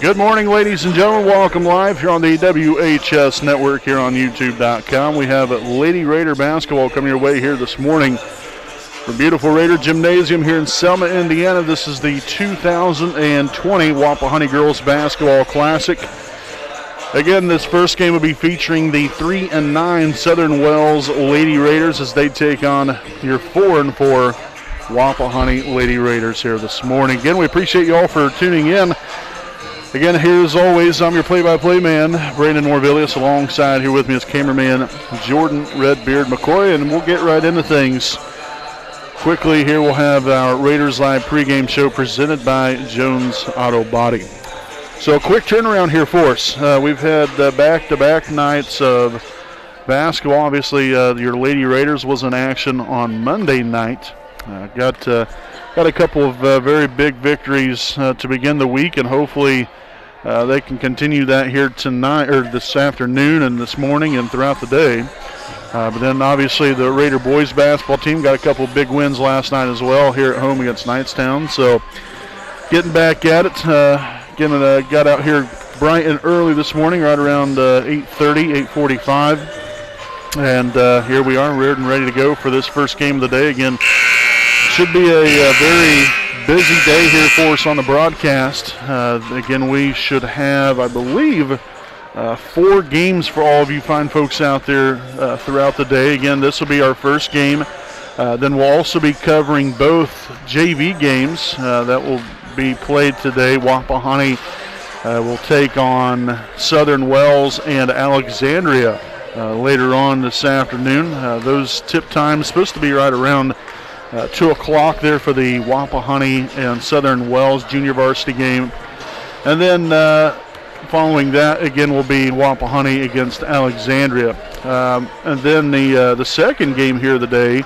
Good morning, ladies and gentlemen. Welcome live here on the WHS Network here on YouTube.com. We have Lady Raider basketball coming your way here this morning from beautiful Raider Gymnasium here in Selma, Indiana. This is the 2020 Wapahani Girls Basketball Classic. Again, this first game will be featuring the 3-9 Southern Wells Lady Raiders as they take on your 4-4 Wapahani Lady Raiders here this morning. Again, we appreciate you all for tuning in. Again, here as always, I'm your play-by-play man, Brandon Morvillius. Alongside here with me is cameraman Jordan Redbeard McCoy, and we'll get right into things. Quickly here, we'll have our Raiders Live pregame show presented by Jones Auto Body. So a quick turnaround here for us. We've had back-to-back nights of basketball. Obviously, your Lady Raiders was in action on Monday night. Got a couple of very big victories to begin the week, and hopefully they can continue that here tonight, or this afternoon and this morning and throughout the day. But then obviously the Raider boys basketball team got a couple of big wins last night as well here at home against Knightstown. So getting back at it. Got out here bright and early this morning, right around 8:30, 8:45. And here we are, reared and ready to go for this first game of the day. Again, should be a very busy day here for us on the broadcast. Again, we should have, I believe, 4 games for all of you fine folks out there throughout the day. Again, this will be our first game. Then we'll also be covering both JV games that will be played today. Wapahani will take on Southern Wells and Alexandria later on this afternoon. Those tip times supposed to be right around 2 o'clock there for the Wapahani and Southern Wells junior varsity game. And then following that, again, will be Wapahani against Alexandria. And then the second game here of the day,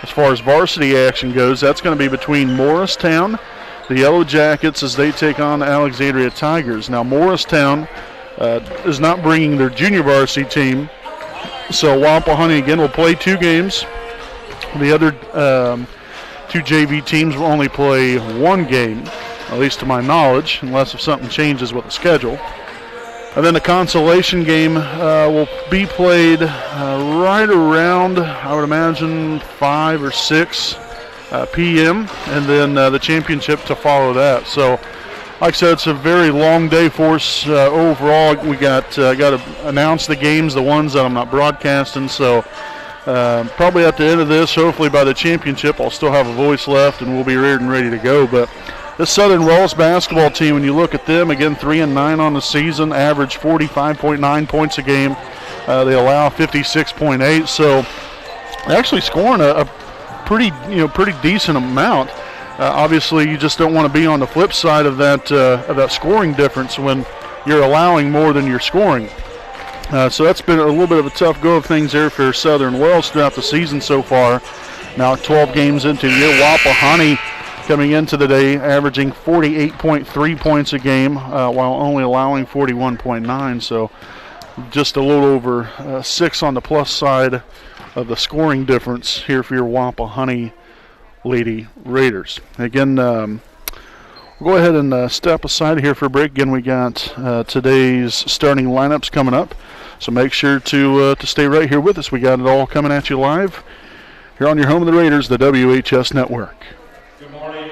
as far as varsity action goes, that's going to be between Morristown, the Yellow Jackets, as they take on the Alexandria Tigers. Now, Morristown is not bringing their junior varsity team, so Wapahani, again, will play 2 games. The other 2 JV teams will only play 1 game, at least to my knowledge, unless if something changes with the schedule. And then the consolation game will be played right around, I would imagine, 5 or 6 p.m., and then the championship to follow that. So, like I said, it's a very long day for us overall. We got to announce the games, the ones that I'm not broadcasting, so probably at the end of this, hopefully by the championship, I'll still have a voice left and we'll be reared and ready to go. But this Southern Wells basketball team, when you look at them, again, 3-9 on the season, average 45.9 points a game. They allow 56.8, so actually scoring a pretty decent amount. Obviously, you just don't want to be on the flip side of that scoring difference when you're allowing more than you're scoring. So that's been a little bit of a tough go of things there for Southern Wells throughout the season so far. Now 12 games into the year, Wapahani coming into the day averaging 48.3 points a game while only allowing 41.9. So just a little over 6 on the plus side of the scoring difference here for your Wapahani Lady Raiders. Again, we'll go ahead and step aside here for a break. Again, we got today's starting lineups coming up, so make sure to stay right here with us. We got it all coming at you live here on your home of the Raiders, the WHS Network. Good morning.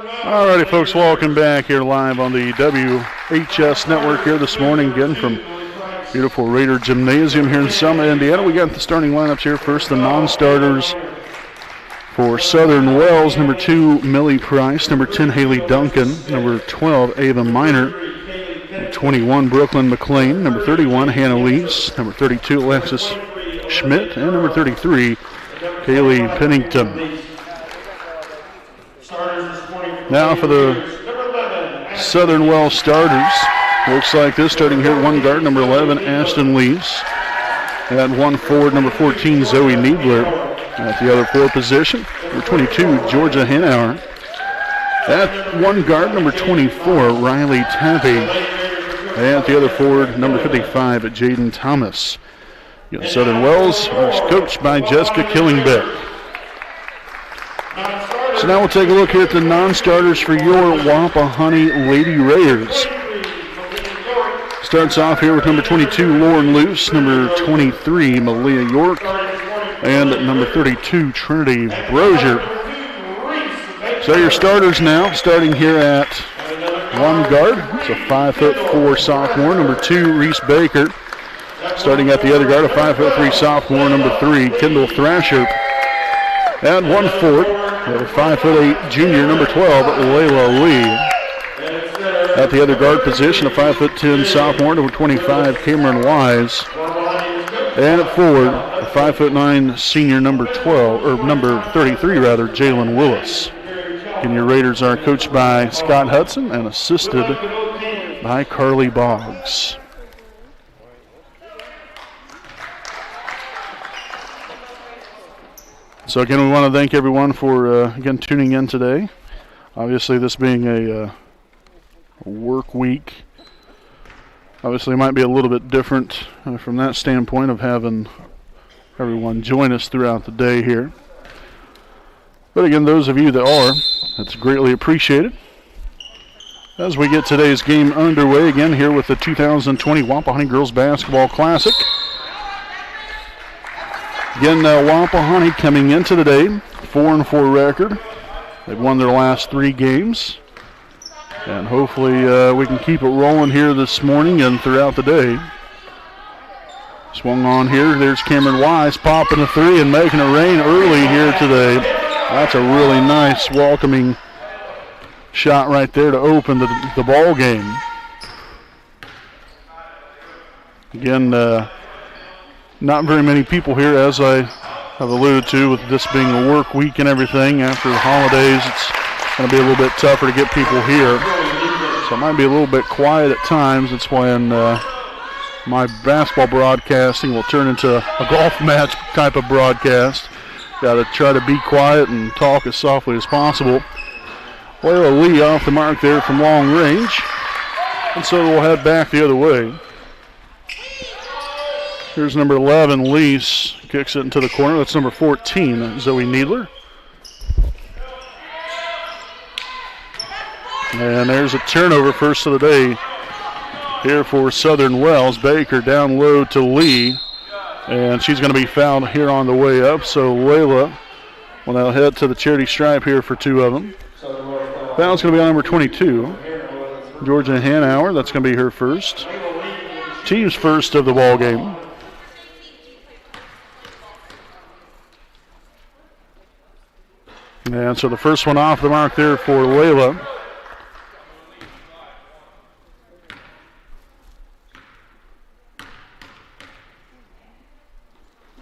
Alrighty, folks, welcome back here live on the WHS Network here this morning, again from beautiful Raider Gymnasium here in Selma, Indiana. We got the starting lineups here. First, the non-starters for Southern Wells. Number 2, Millie Price. Number 10, Haley Duncan. Number 12, Ava Miner. Number 21, Brooklyn McLean. Number 31, Hannah Lees. Number 32, Alexis Schmidt. And number 33, Kaylee Pennington. Now for the Southern Wells starters. Looks like this, starting here at one guard, number 11, Ashton Lees. At one forward, number 14, Zoe Niebler. At the other forward position, number 22, Georgia Hanauer. At one guard, number 24, Riley Tappy. At the other forward, number 55, Jaden Thomas. Southern Wells is coached by Jessica Killingbeck. So now we'll take a look here at the non-starters for your Wapahani Lady Raiders. Starts off here with number 22, Lauren Luce, number 23, Malia York, and number 32, Trinity Brozier. So your starters now, starting here at one guard. It's a 5'4" sophomore, number 2, Reese Baker. Starting at the other guard, a 5'3" sophomore, number 3, Kendall Thrasher. At one forward, a 5'8" junior, number 12, Layla Lee. At the other guard position, a 5'10" sophomore, number 25, Cameron Wise. And at forward, a 5'9" senior, number 33, Jalen Willis. And your Raiders are coached by Scott Hudson and assisted by Carly Boggs. So again, we want to thank everyone for again tuning in today. Obviously, this being a work week, obviously it might be a little bit different from that standpoint of having everyone join us throughout the day here. But again, those of you that are, that's greatly appreciated. As we get today's game underway again here with the 2020 Wapahani Girls Basketball Classic. Again, Wapahani coming into the day, 4-4 record. They've won their last 3 games. And hopefully we can keep it rolling here this morning and throughout the day. Swung on here. There's Cameron Wise popping a 3 and making it rain early here today. That's a really nice welcoming shot right there to open the ball game. Again, not very many people here, as I have alluded to, with this being a work week and everything. After the holidays, it's going to be a little bit tougher to get people here. So it might be a little bit quiet at times. That's when my basketball broadcasting will turn into a golf match type of broadcast. Got to try to be quiet and talk as softly as possible. Layla Lee off the mark there from long range. And so we'll head back the other way. Here's number 11, Lees, kicks it into the corner. That's number 14, Zoe Needler. And there's a turnover first of the day here for Southern Wells. Baker down low to Lee, and she's going to be fouled here on the way up. So Layla will now head to the charity stripe here for 2 of them. Foul's going to be on number 22, Georgia Hanauer. That's going to be her first. Team's first of the ball game. And so the first one off the mark there for Layla.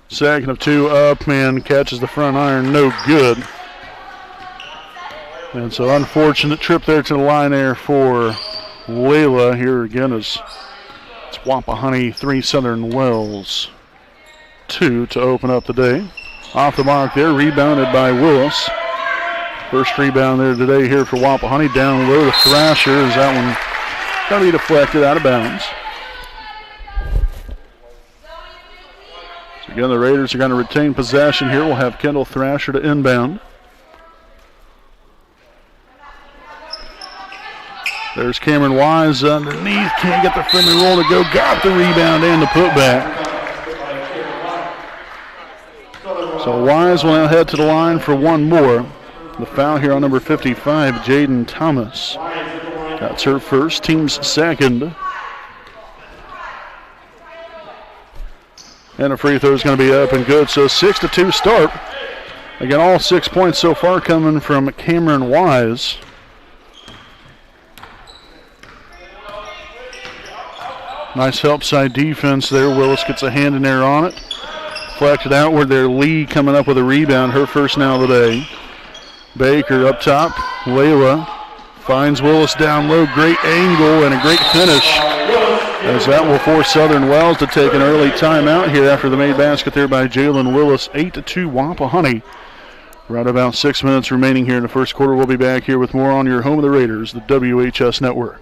Second of 2 up and catches the front iron, no good. And so unfortunate trip there to the line there for Layla. Here again is it's Wapahani 3, Southern Wells 2 to open up the day. Off the mark there, rebounded by Willis. First rebound there today here for Wapahani. Down low to Thrasher. Is that one going to be deflected out of bounds? So again, the Raiders are going to retain possession here. We'll have Kendall Thrasher to inbound. There's Cameron Wise underneath. Can't get the friendly roll to go. Got the rebound and the putback. So Wise will now head to the line for one more. The foul here on number 55, Jaden Thomas. That's her first, team's second. And a free throw is going to be up and good. So 6-2 start. Again, all 6 points so far coming from Cameron Wise. Nice help side defense there. Willis gets a hand in there on it. Deflected outward there. Lee coming up with a rebound. Her first now of the day. Baker up top. Layla finds Willis down low. Great angle and a great finish. As that will force Southern Wells to take an early timeout here after the made basket there by Jalen Willis. 8-2 Wapahani. Right about 6 minutes remaining here in the first quarter. We'll be back here with more on your home of the Raiders, the WHS Network.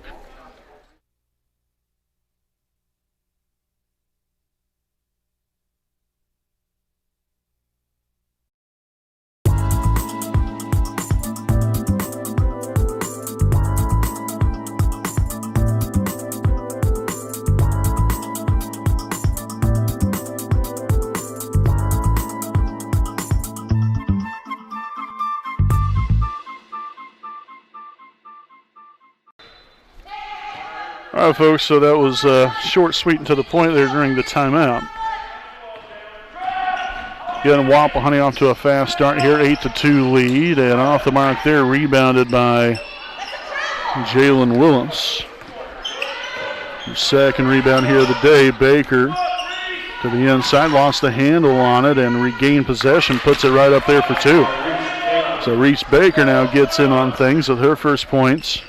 All right, folks, so that was short, sweet, and to the point there during the timeout. Again, Wapahani off to a fast start here, 8-2 lead, and off the mark there, rebounded by Jalen Willis. Second rebound here of the day, Baker to the inside, lost the handle on it, and regained possession, puts it right up there for two. So Reese Baker now gets in on things with her first points.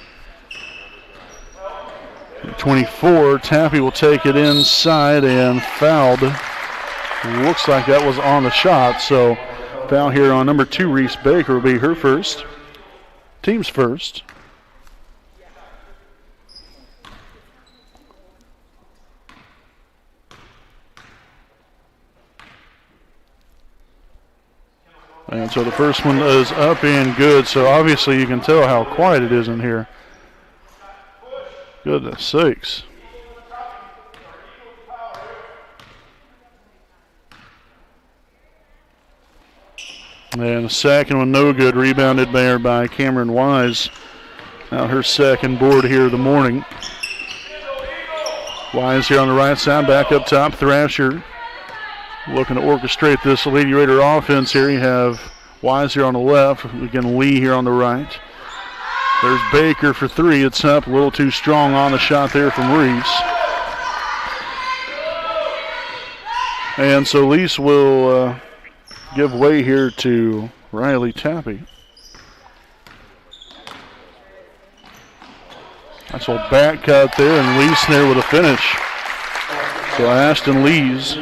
24, Tappy will take it inside and fouled. Looks like that was on the shot, so foul here on number 2, Reese Baker, will be her first. Team's first. And so the first one is up and good, so obviously you can tell how quiet it is in here. Goodness sakes. And the second one no good, rebounded there by Cameron Wise. Now her second board here of the morning. Wise here on the right side, back up top, Thrasher looking to orchestrate this Lady Raider offense here. You have Wise here on the left, again Lee here on the right. There's Baker for three. It's up a little too strong on the shot there from Reese. And so Reese will give way here to Riley Tappy. Nice little back cut there, and Lees there with a finish. So Ashton Lees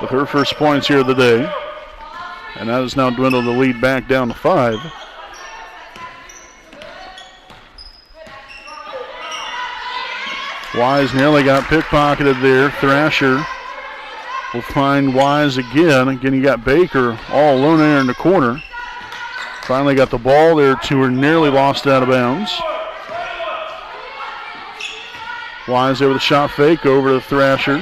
with her first points here of the day. And that has now dwindled the lead back down to 5. Wise nearly got pickpocketed there. Thrasher will find Wise again. Again, you got Baker all alone there in the corner. Finally got the ball there to her, nearly lost it out of bounds. Wise there with a shot fake over to Thrasher.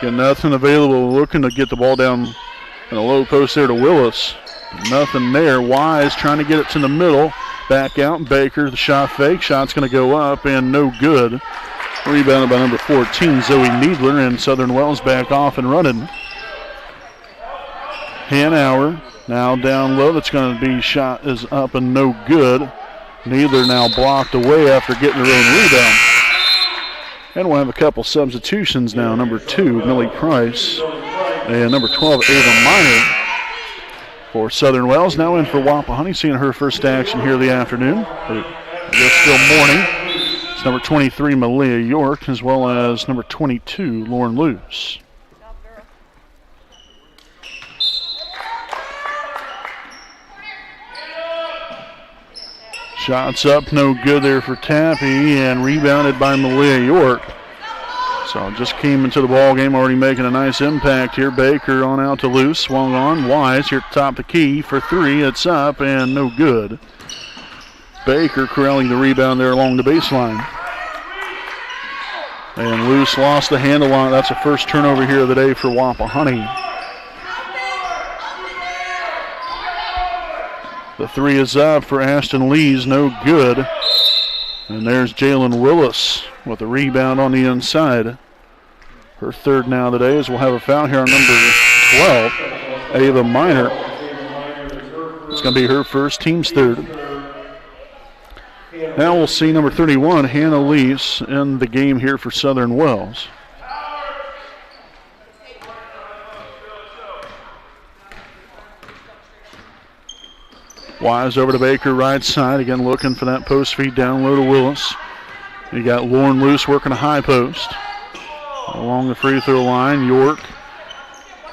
Got nothing available, looking to get the ball down in a low post there to Willis. Nothing there. Wise trying to get it to the middle. Back out, Baker, the shot fake. Shot's going to go up and no good. Rebounded by number 14, Zoe Needler, and Southern Wells back off and running. Hanauer now down low. That's going to be shot is up and no good. Needler now blocked away after getting her own rebound. And we'll have a couple substitutions now. Number 2, Millie Price, and number 12, Ava Minor for Southern Wells. Now in for Wapahani, seeing her first action here of the afternoon. I guess still morning. It's number 23, Malia York, as well as number 22, Lauren Luce. Shots up, no good there for Tappy, and rebounded by Malia York. So just came into the ball game, already making a nice impact here. Baker on out to Luce, swung on. Wise here at the top of the key for 3. It's up and no good. Baker corralling the rebound there along the baseline. And Luce lost the handle on it. That's the first turnover here of the day for Wapahani. The three is up for Ashton Lees, no good. And there's Jalen Willis with a rebound on the inside. Her third now today, as we'll have a foul here on number 12, Ava Minor. It's going to be her first, team's third. Now we'll see number 31, Hannah Lees, in the game here for Southern Wells. Wise over to Baker, right side. Again, looking for that post feed down low to Willis. You got Lauren Luce working a high post. Along the free throw line, York.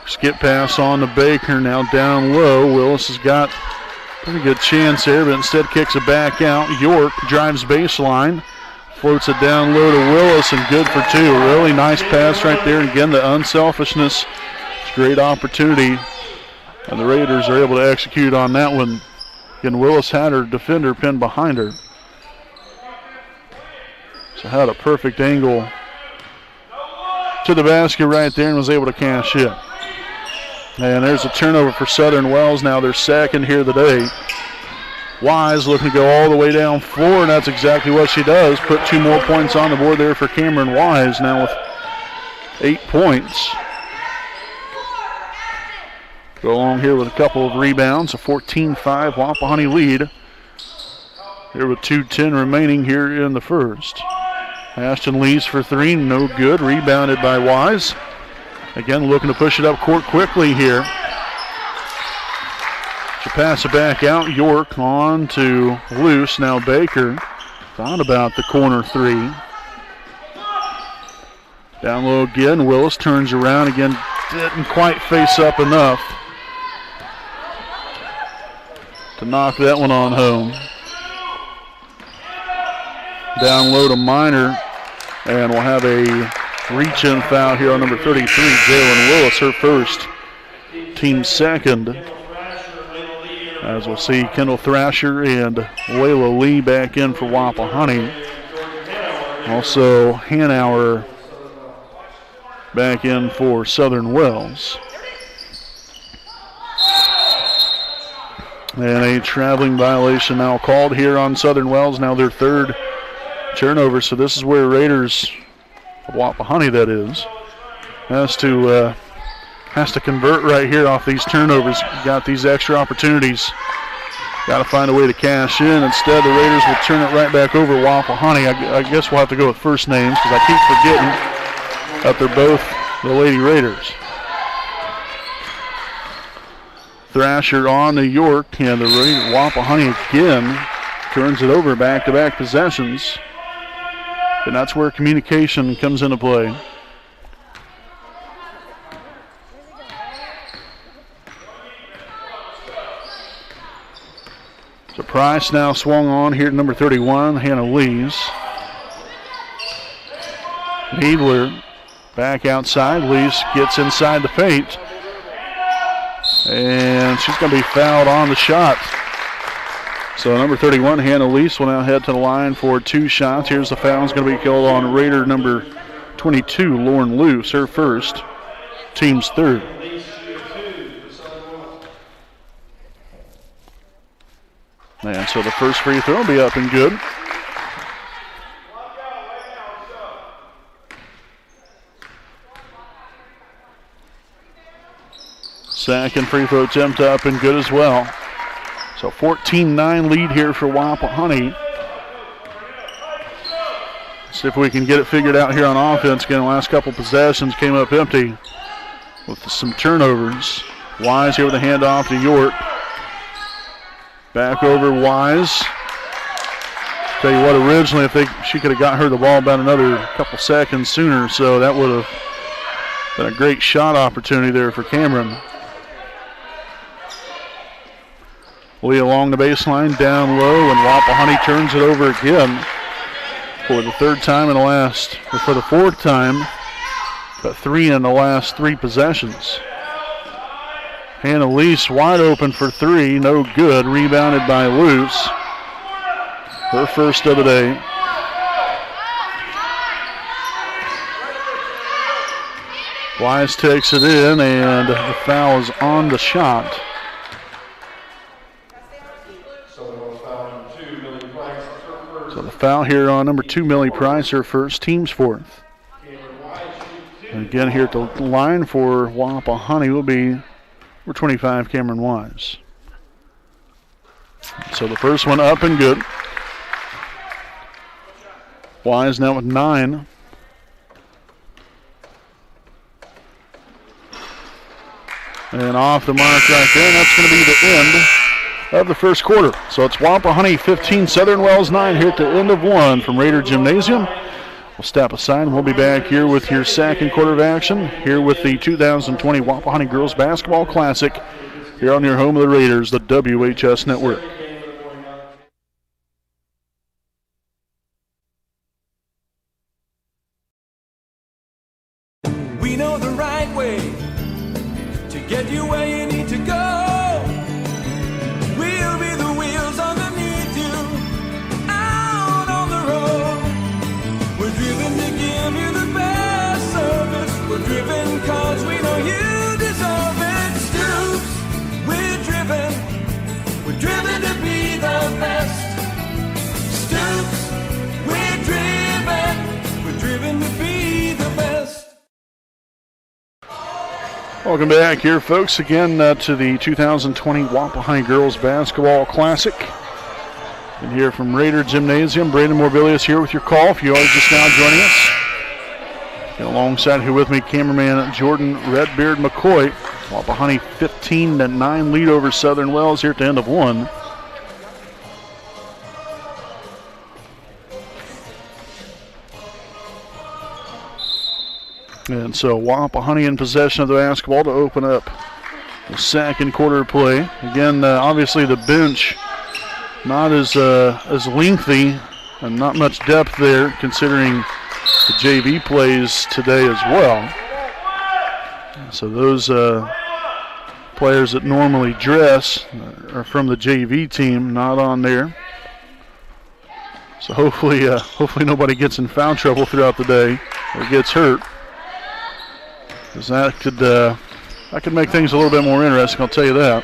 Skip pass on to Baker, now down low. Willis has got a pretty good chance there, but instead kicks it back out. York drives baseline, floats it down low to Willis, and good for two. A really nice pass right there. And again, the unselfishness. It's a great opportunity, and the Raiders are able to execute on that one. Again, Willis had her defender pinned behind her. So had a perfect angle to the basket right there and was able to cash in. And there's a turnover for Southern Wells. Now their second here today. Wise looking to go all the way down floor, and that's exactly what she does. Put 2 more points on the board there for Cameron Wise, now with 8 points. Go along here with a couple of rebounds, a 14-5 Wapahani lead. Here with 2:10 remaining here in the first. Ashton Lees for three, no good. Rebounded by Wise. Again, looking to push it up court quickly here. To pass it back out, York on to Luce. Now Baker thought about the corner three. Down low again, Willis turns around again, didn't quite face up enough to knock that one on home. Down low to Minor, and we'll have a reach-in foul here on number 33, Jalen Willis, her first, team second. As we'll see, Kendall Thrasher and Layla Lee back in for Wapahani. Also, Hanauer back in for Southern Wells. And a traveling violation now called here on Southern Wells, now their third turnover. So this is where Raiders, Wapahani that is, has to convert right here off these turnovers. Got these extra opportunities. Got to find a way to cash in. Instead, the Raiders will turn it right back over Wapahani. I guess we'll have to go with first names because I keep forgetting that they're both the Lady Raiders. Thrasher on to York, and the Wapahani again turns it over, back-to-back possessions. And that's where communication comes into play. So Price now swung on here to number 31, Hannah Lees. Needler back outside. Lees gets inside the paint. And she's going to be fouled on the shot. So number 31, Hannah Lees, will now head to the line for 2 shots. Here's the foul. It's going to be called on Raider number 22, Lauren Luce, her first, team's third. And so the first free throw will be up and good. Second free throw attempt up and good as well. So 14-9 lead here for Wapahani. See if we can get it figured out here on offense. Again, the last couple possessions came up empty with some turnovers. Wise here with a handoff to York. Back over Wise. Tell you what, originally she could have got her the ball about another couple seconds sooner, so that would have been a great shot opportunity there for Cameron. Lee along the baseline, down low, and Wapahani turns it over again for the third time in the last, or for the fourth time, but 3 in the last 3 possessions. Hannah Lees wide open for 3, no good, rebounded by Luce. Her first of the day. Wise takes it in, and the foul is on the shot. foul here on number 2, Millie Price, her first, team's fourth. And again, here at the line for Wapahani will be number 25, Cameron Wise. So the first one up and good. Wise now with 9. And off the mark right there, and that's going to be the end of the first quarter. So it's Wapahani 15, Southern Wells 9 here at the end of one from Raider Gymnasium. We'll step aside and we'll be back here with your second quarter of action here with the 2020 Wapahani Girls Basketball Classic here on your home of the Raiders, the WHS Network. We know the right way to get you where you need to go. We'll be the wheels underneath you, out on the road. We're driven to give you the best service. We're driven cause we know you deserve it. Stoops, we're driven to be the best. Stoops, we're driven to be the best. Welcome back here, folks, again to the 2020 Wapahani Girls Basketball Classic. And here from Raider Gymnasium, Brandon Morbilius here with your call if you are just now joining us. And alongside here with me, cameraman Jordan Redbeard McCoy. Wapahani 15-9 lead over Southern Wells here at the end of one. And so Wapahani in possession of the basketball to open up the second quarter play. Again, obviously the bench not as lengthy and not much depth there considering the JV plays today as well. So those players that normally dress are from the JV team, not on there. So hopefully nobody gets in foul trouble throughout the day or gets hurt. Because that could make things a little bit more interesting, I'll tell you that.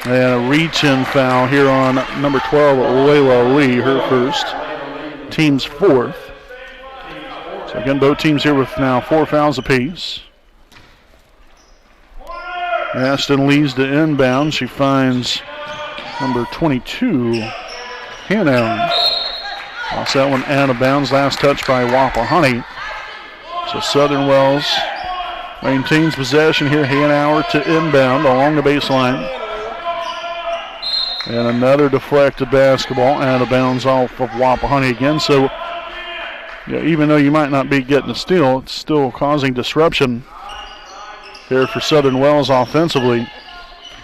And a reach-in foul here on number 12, Layla Lee, her first. Team's fourth. So again, both teams here with now 4 fouls apiece. Ashton Lee's to inbound. She finds number 22, Hannah. Lost that one out of bounds. Last touch by Wapahani. So Southern Wells maintains possession here. Hanauer to inbound along the baseline. And another deflected basketball out of bounds off of Wapahani again. So even though you might not be getting a steal, it's still causing disruption here for Southern Wells offensively.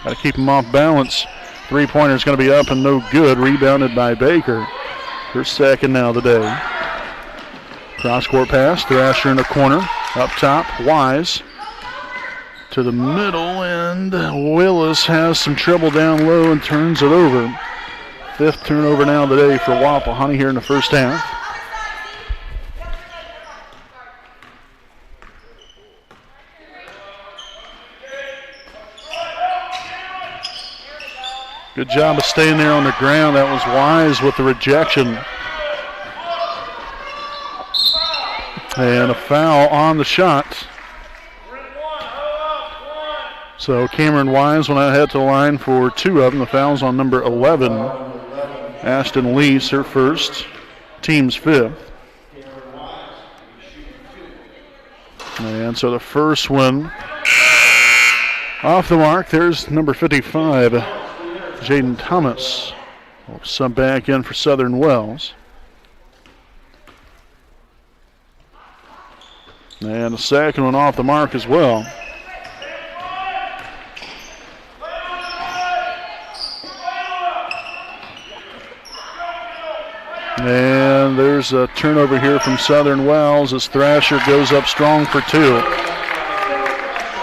Got to keep them off balance. Three-pointer is going to be up and no good. Rebounded by Baker. Her second now of the day. Cross-court pass. Thrasher in the corner. Up top, Wise. To the middle, and Willis has some trouble down low and turns it over. 5th turnover now of the day for Wapahani here in the first half. Good job of staying there on the ground. That was Wise with the rejection. And a foul on the shot. So Cameron Wise went ahead to the line for 2 of them. The foul's on number 11. Ashton Lee's her first. Team's 5th. And so the first one off the mark. There's number 55, Jaden Thomas. Will sub back in for Southern Wells. And the second one off the mark as well. And there's a turnover here from Southern Wells as Thrasher goes up strong for 2.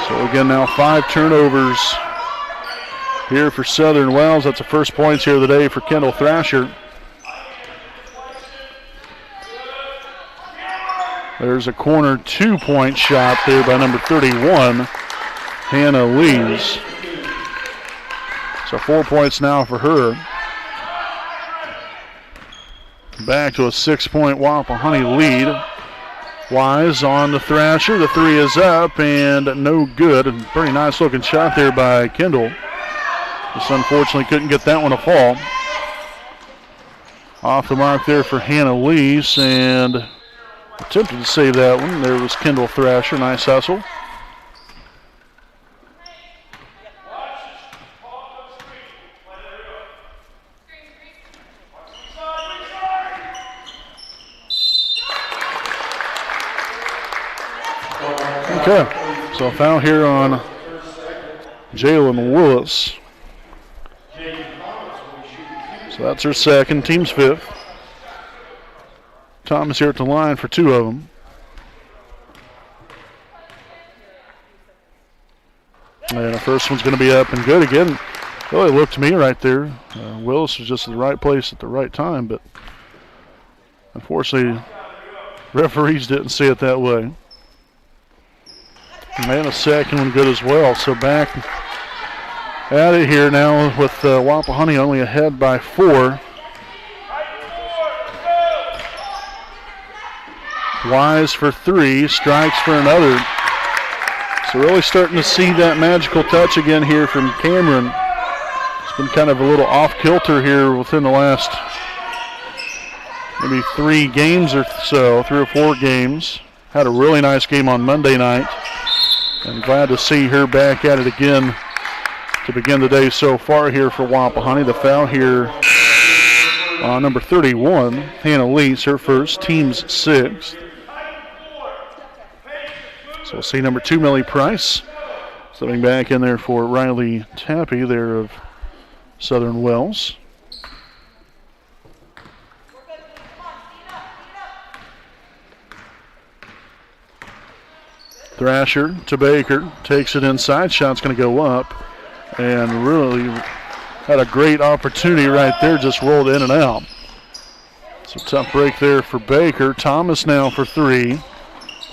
So again, now 5 turnovers here for Southern Wells. That's the first points here of the day for Kendall Thrasher. There's a corner 2-point shot there by number 31, Hannah Lees. So 4 points now for her. Back to a 6-point Wapahani lead. Wise on the Thrasher. The three is up and no good. And pretty nice looking shot there by Kendall. Just unfortunately couldn't get that one to fall. Off the mark there for Hannah Lease, and attempted to save that one. There was Kendall Thrasher. Nice hustle. Okay, so foul here on Jalen Willis. So that's her second, team's fifth. Thomas here at the line for two of them. And the first one's going to be up and good again. Really looked to me right there. Willis was just in the right place at the right time, but unfortunately, referees didn't see it that way. And a second one good as well. So back at it here now with Wapahani only ahead by 4. Wise for 3, strikes for another. So really starting to see that magical touch again here from Cameron. It's been kind of a little off kilter here within the last maybe 3 games or so, 3 or 4 games. Had a really nice game on Monday night. And glad to see her back at it again to begin the day so far here for Wapahani. The foul here on number 31, Hannah Lees, her first, team's 6th. So we'll see number 2, Millie Price, stepping back in there for Riley Tappy there of Southern Wells. Thrasher to Baker, takes it inside, shot's going to go up, and really had a great opportunity right there, just rolled in and out. So tough break there for Baker. Thomas now for 3.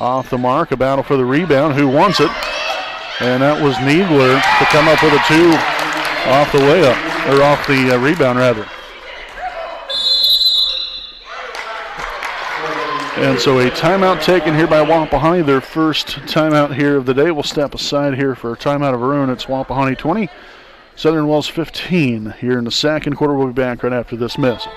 Off the mark, a battle for the rebound. Who wants it? And that was Needler to come up with a 2 off the layup, or off the rebound rather. And so a timeout taken here by Wapahani, their first timeout here of the day. We'll step aside here for a timeout of our own. It's Wapahani 20, Southern Wells 15 here in the second quarter. We'll be back right after this message.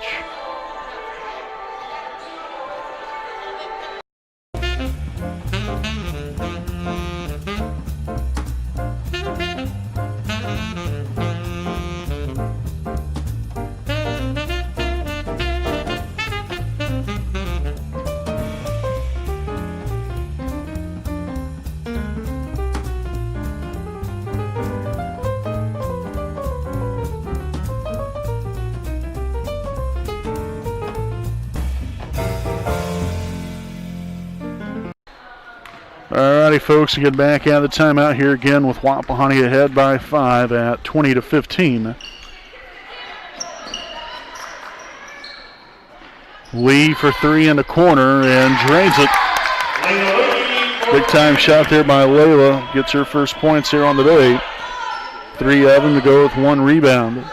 Alrighty, folks, we get back out of the timeout here again with Wapahani ahead by 5 at 20-15. Lee for 3 in the corner and drains it. Big time shot there by Layla. Gets her first points here on the day. 3 of them to go with 1 rebound.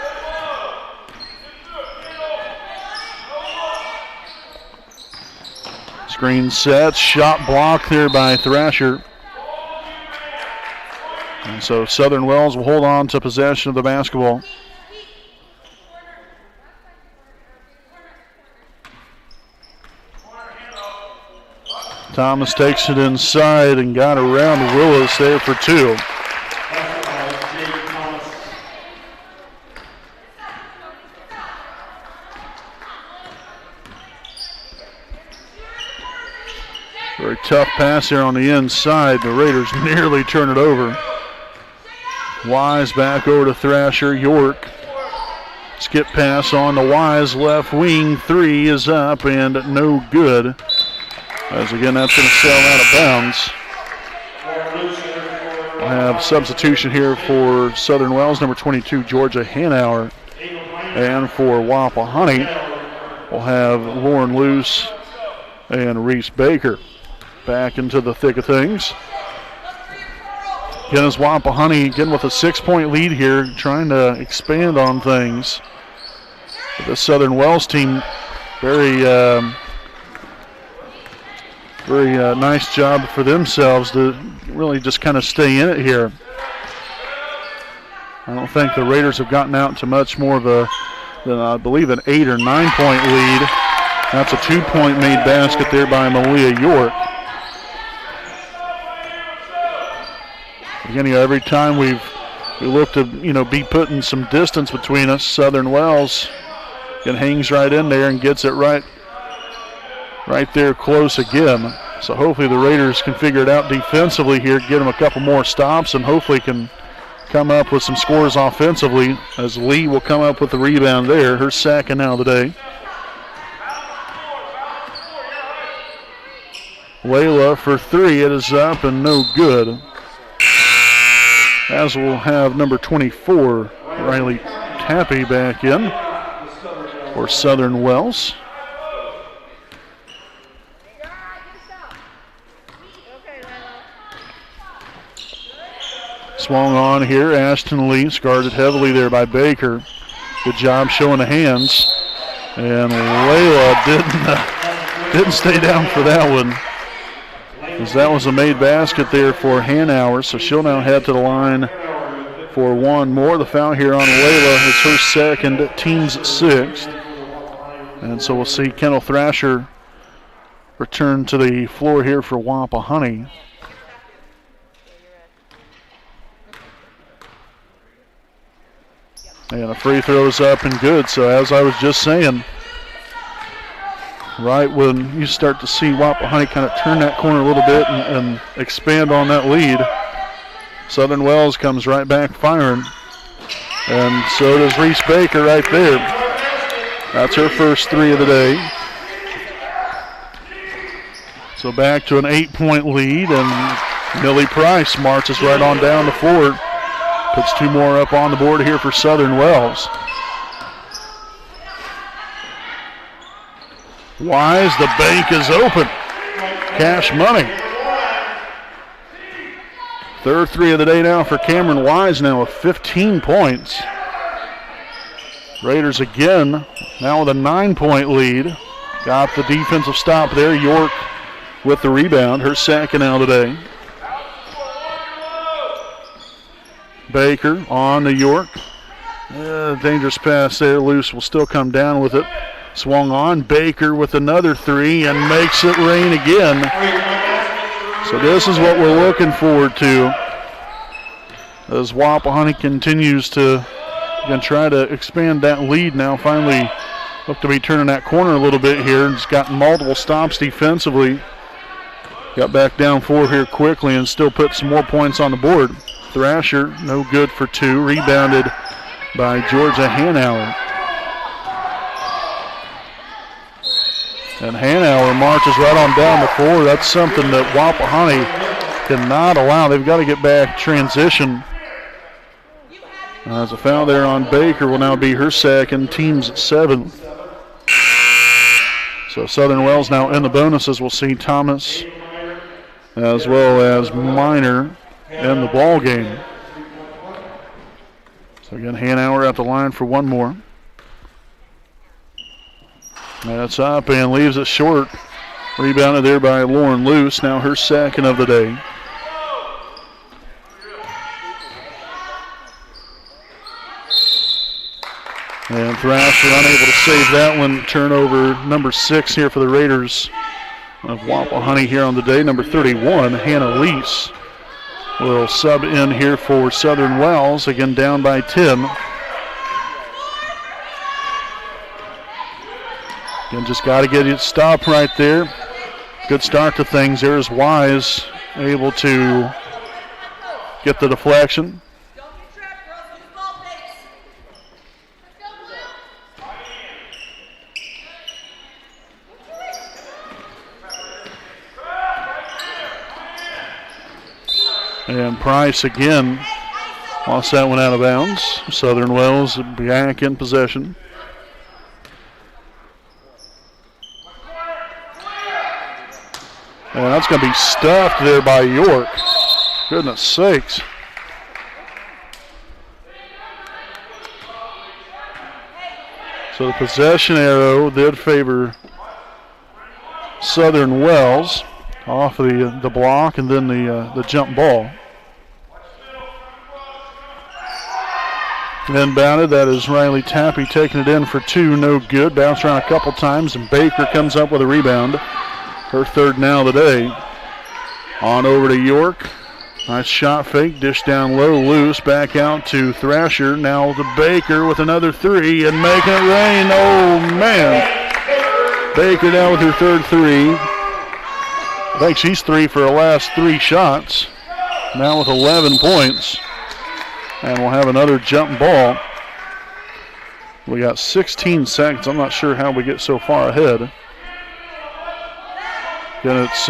Screen set, shot blocked there by Thrasher. And so Southern Wells will hold on to possession of the basketball. Thomas takes it inside and got around Willis there for 2. Very tough pass here on the inside. The Raiders nearly turn it over. Wise back over to Thrasher. York. Skip pass on to Wise. Left wing. 3 is up and no good. As again, that's going to sail out of bounds. We'll have substitution here for Southern Wells, number 22, Georgia Hanauer. And for Wapahani, we'll have Lauren Luce and Reese Baker back into the thick of things. Again, as Wapahani, again with a 6-point lead here, trying to expand on things. But the Southern Wells team Very nice job for themselves to really just kind of stay in it here. I don't think the Raiders have gotten out to much more of than I believe an 8 or 9 point lead. That's a 2-point made basket there by Malia York. Again, every time we look to be putting some distance between us, Southern Wells hangs right in there and gets it right there close again. So hopefully the Raiders can figure it out defensively here, get them a couple more stops, and hopefully can come up with some scores offensively, as Lee will come up with the rebound there. Her second now of the day. Layla for three. It is up and no good. As we'll have number 24, Riley Tappy, back in for Southern Wells. Swung on here, Ashton Lee, guarded heavily there by Baker. Good job showing the hands. And Layla didn't stay down for that one, as that was a made basket there for Hanauer, so she'll now head to the line for one more. The foul here on Layla is her second, team's sixth. And so we'll see Kendall Thrasher return to the floor here for Wapahani. And a free throw's up and good. So as I was just saying, right when you start to see Wapahani kind of turn that corner a little bit and expand on that lead, Southern Wells comes right back firing. And so does Reese Baker right there. That's her first three of the day. So back to an 8-point lead, and Millie Price marches right on down the floor. Puts two more up on the board here for Southern Wells. Wise, the bank is open. Cash money. Third three of the day now for Cameron Wise, now with 15 points. Raiders again, now with a 9-point lead. Got the defensive stop there. York with the rebound, her second now today. Baker on to York. Dangerous pass there. Luce will still come down with it. Swung on. Baker with another three and makes it rain again. So this is what we're looking forward to as Wapahani continues to try to expand that lead now. Finally look to be turning that corner a little bit here. It's gotten multiple stops defensively. Got back down four here quickly and still put some more points on the board. Thrasher, no good for two. Rebounded by Georgia Hanauer. And Hanauer marches right on down the floor. That's something that Wapahani cannot allow. They've got to get back transition. As a foul there on Baker will now be her second, team's seventh. So Southern Wells now in the bonuses. We'll see Thomas as well as Minor in the ball game. So again, Hanauer at the line for one more. That's up and leaves it short. Rebounded there by Lauren Luce, now her second of the day. And Thrasher unable to save that one. Turnover number 6 here for the Raiders of Wapahani here on the day. Number 31, Hannah Lease, will sub in here for Southern Wells, again down by 10. Again, just got to get it stopped right there. Good start to things. There's Wise able to get the deflection. And Price again lost that one out of bounds. Southern Wells back in possession. And that's going to be stuffed there by York. Goodness sakes. So the possession arrow did favor Southern Wells off the block and then the jump ball. Inbounded, that is Riley Tappy taking it in for two, no good. Bounce around a couple times, and Baker comes up with a rebound. Her third now today. On over to York. Nice shot fake, dish down low, loose, back out to Thrasher. Now to Baker with another three and making it rain. Oh, man. Baker now with her third three. I think she's three for her last three shots. Now with 11 points. And we'll have another jump ball. We got 16 seconds. I'm not sure how we get so far ahead. Again, it's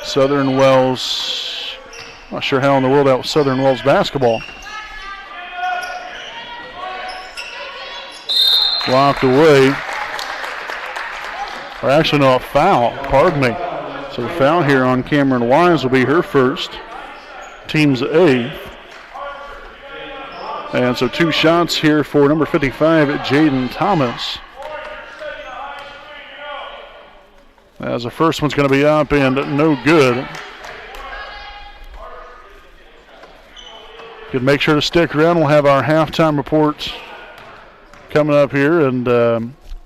Southern Wells. Not sure how in the world that was Southern Wells basketball. Blocked away. Or actually, no, a foul. Pardon me. So a foul here on Cameron Wise will be her first. Team's eighth. And so two shots here for number 55, Jaden Thomas. As the first one's going to be up and no good. Good, make sure to stick around. We'll have our halftime report coming up here and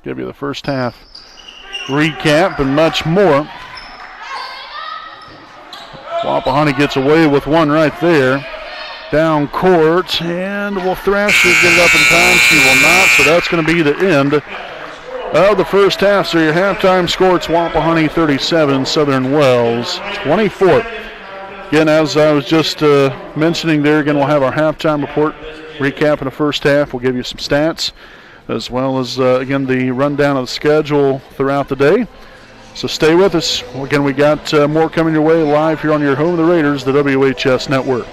give you the first half recap and much more. Wapahani gets away with one right there. Down court, and will Thrasher get it up in time? She will not, so that's going to be the end of the first half. So your halftime score, it's Wapahani 37, Southern Wells 24. Again, as I was just mentioning there, again, we'll have our halftime report recap in the first half. We'll give you some stats, as well as, again, the rundown of the schedule throughout the day. So stay with us. Again, we got more coming your way live here on your home of the Raiders, the WHS Network.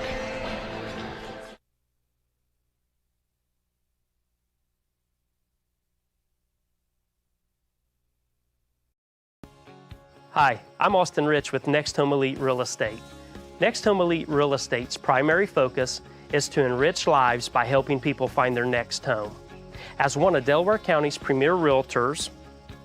Hi, I'm Austin Rich with Next Home Elite Real Estate. Next Home Elite Real Estate's primary focus is to enrich lives by helping people find their next home. As one of Delaware County's premier realtors,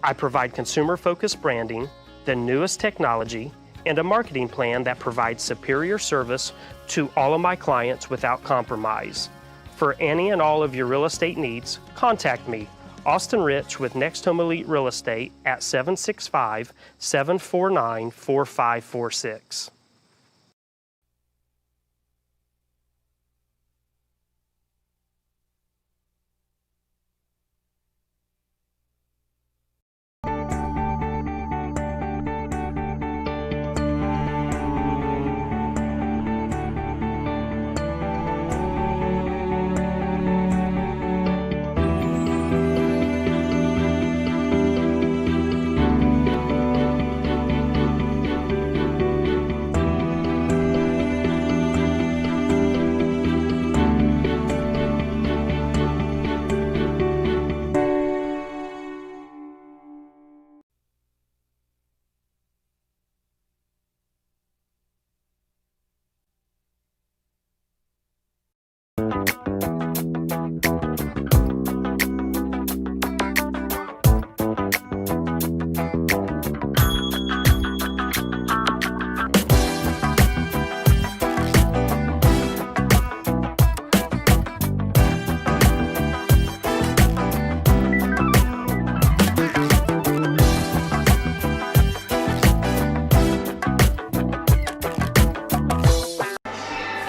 I provide consumer-focused branding, the newest technology, and a marketing plan that provides superior service to all of my clients without compromise. For any and all of your real estate needs, contact me, Austin Rich with Next Home Elite Real Estate at 765-749-4546.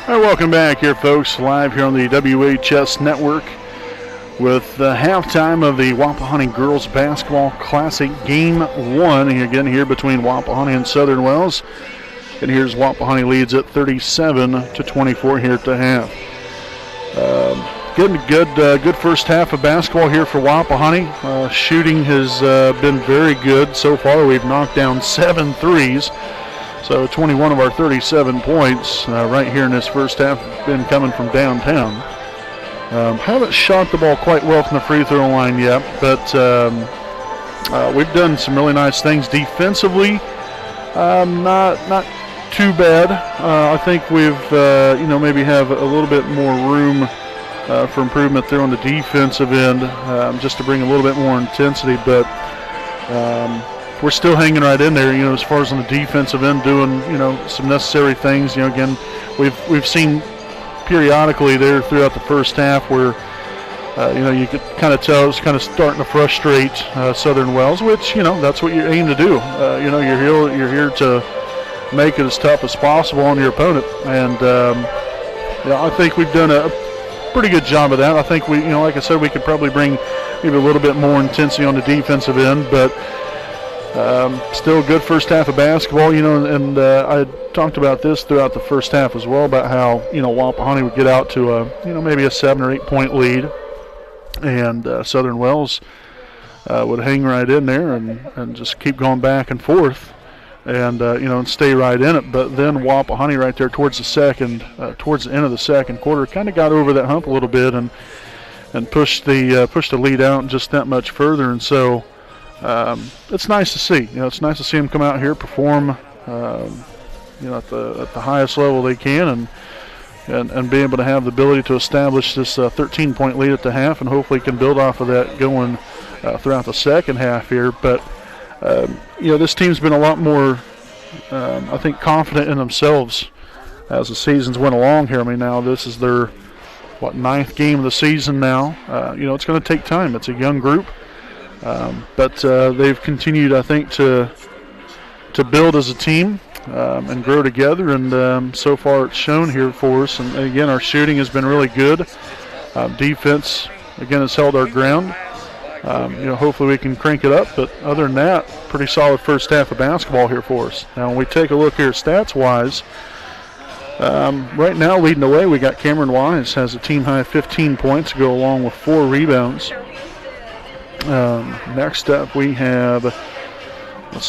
All right, welcome back here, folks, live here on the WHS Network with the halftime of the Wapahani Girls Basketball Classic Game 1. Again, here between Wapahani and Southern Wells. And here's Wapahani leads at 37-24 here at the half. Good first half of basketball here for Wapahani. Shooting has been very good so far. We've knocked down 7 threes. So 21 of our 37 points right here in this first half have been coming from downtown. Haven't shot the ball quite well from the free throw line yet, but we've done some really nice things defensively. Not too bad. I think we've maybe have a little bit more room for improvement there on the defensive end, just to bring a little bit more intensity. But we're still hanging right in there, as far as on the defensive end, doing, some necessary things. Again, we've seen periodically there throughout the first half where, you could kind of tell it's kind of starting to frustrate Southern Wells, which, that's what you aim to do. You're here to make it as tough as possible on your opponent. And, I think we've done a pretty good job of that. I think we, like I said, we could probably bring maybe a little bit more intensity on the defensive end, but still a good first half of basketball, and I talked about this throughout the first half as well, about how, Wapahani would get out to maybe a 7 or 8 point lead, and Southern Wells would hang right in there and just keep going back and forth and, and stay right in it. But then Wapahani right there towards the end of the second quarter kind of got over that hump a little bit and pushed the lead out just that much further. And so it's nice to see. It's nice to see them come out here, perform, at the highest level they can, and be able to have the ability to establish this 13-point lead at the half, and hopefully can build off of that going throughout the second half here. But this team's been a lot more, I think, confident in themselves as the seasons went along here. I mean, now this is their 9th game of the season now. It's going to take time. It's a young group. But they've continued, I think, to build as a team and grow together, and so far it's shown here for us. And again, our shooting has been really good. Defense, again, has held our ground. Hopefully we can crank it up, but other than that, pretty solid first half of basketball here for us. Now, when we take a look here stats-wise, right now leading the way, we got Cameron Wise has a team-high 15 points to go along with 4 rebounds. Next up we have,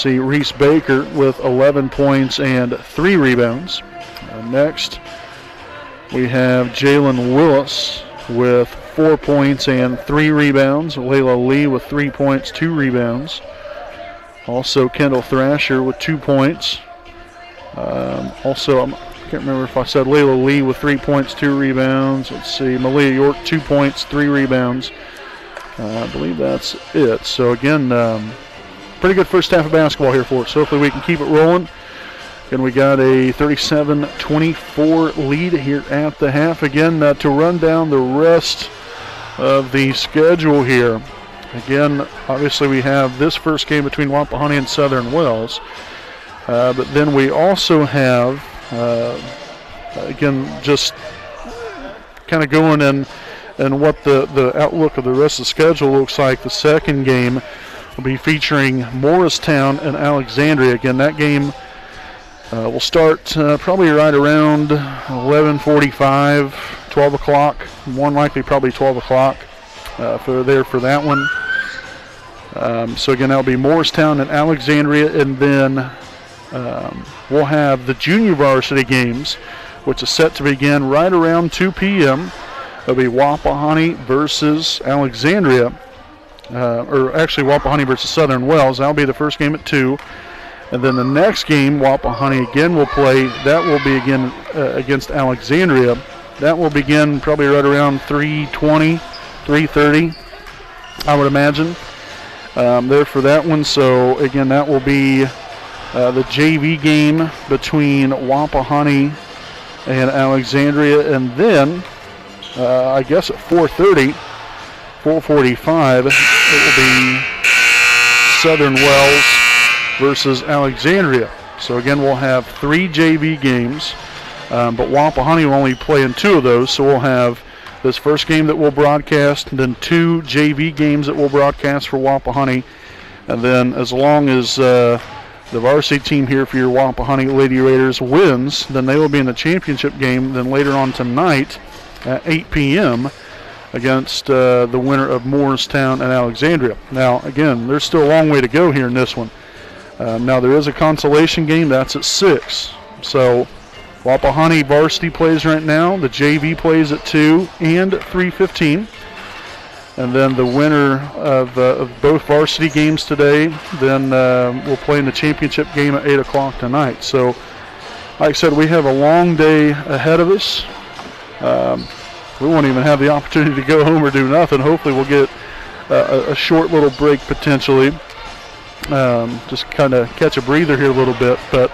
Reese Baker with 11 points and 3 rebounds. Next we have Jalen Willis with 4 points and 3 rebounds. Layla Lee with 3 points, 2 rebounds. Also Kendall Thrasher with 2 points. I can't remember if I said Layla Lee with 3 points, 2 rebounds. Let's see, Malia York 2 points, 3 rebounds. I believe that's it. So again, pretty good first half of basketball here for us. So hopefully we can keep it rolling. And we got a 37-24 lead here at the half. Again, to run down the rest of the schedule here. Again, obviously we have this first game between Wapahani and Southern Wells. But then we also have, again, just kind of going in and what the outlook of the rest of the schedule looks like. The second game will be featuring Morristown and Alexandria. Again, that game will start probably right around 11:45, 12 o'clock. More than likely probably 12 o'clock for that one. So again, that'll be Morristown and Alexandria, and then we'll have the junior varsity games, which is set to begin right around 2 p.m. It'll be Wapahani versus Alexandria, or actually Wapahani versus Southern Wells. That'll be the first game at 2. And then the next game, Wapahani again will play. That will be again against Alexandria. That will begin probably right around 3:20, 3:30, I would imagine, there for that one. So again, that will be the JV game between Wapahani and Alexandria. And then I guess at 4:30, 4:45, it will be Southern Wells versus Alexandria. So again, we'll have 3 JV games, but Wapahani will only play in 2 of those. So we'll have this first game that we'll broadcast, and then 2 JV games that we'll broadcast for Wapahani. And then as long as the varsity team here for your Wapahani Lady Raiders wins, then they will be in the championship game then later on tonight at 8 p.m. against the winner of Morristown and Alexandria. Now, again, there's still a long way to go here in this one. Now, there is a consolation game. That's at 6. So, Wapahani varsity plays right now. The JV plays at 2 and 3:15. And then the winner of both varsity games today then will play in the championship game at 8 o'clock tonight. So, like I said, we have a long day ahead of us. we won't even have the opportunity to go home or do nothing. Hopefully we'll get a short little break potentially. Just kind of catch a breather here a little bit. But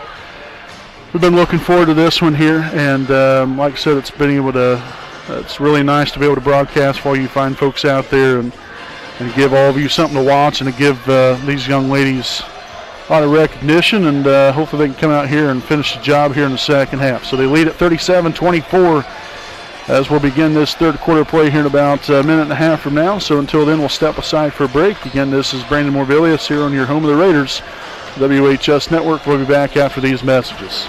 we've been looking forward to this one here. And like I said, it's really nice to be able to broadcast for all you fine folks out there and give all of you something to watch and to give these young ladies a lot of recognition, and hopefully they can come out here and finish the job here in the second half. So they lead at 37-24 as we'll begin this third quarter play here in about a minute and a half from now. So until then, we'll step aside for a break. Again, this is Brandon Morbilius here on your home of the Raiders, WHS Network. We'll be back after these messages.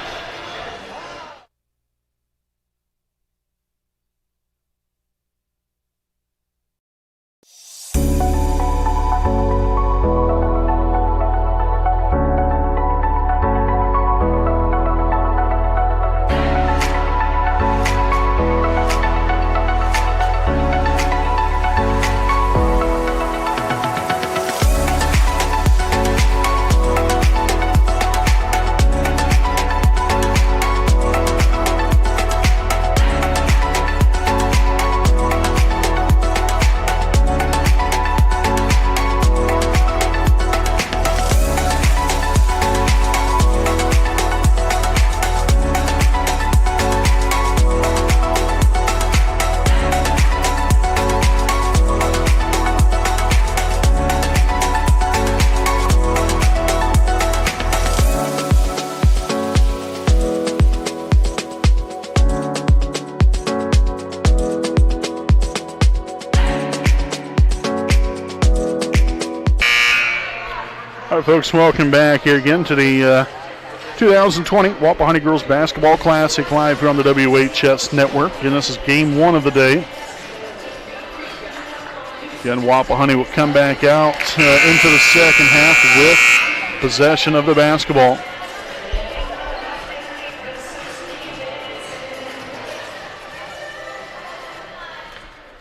Folks, welcome back here again to the 2020 Wapahani Girls Basketball Classic live here on the WHS Network. Again, this is game one of the day. Again, Wapahani will come back out into the second half with possession of the basketball.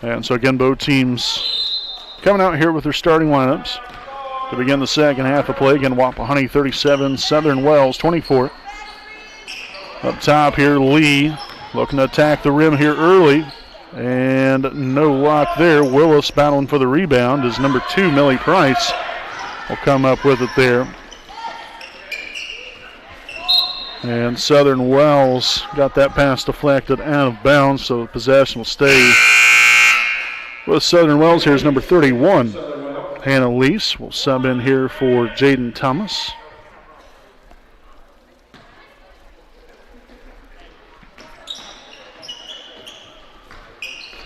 And so again, both teams coming out here with their starting lineups to begin the second half of play. Again, Wapahani 37, Southern Wells 24. Up top here, Lee looking to attack the rim here early, and no luck there. Willis battling for the rebound as number 2, Millie Price, will come up with it there. And Southern Wells got that pass deflected out of bounds, so the possession will stay with Southern Wells. Here's number 31. Hannah Lease will sub in here for Jaden Thomas.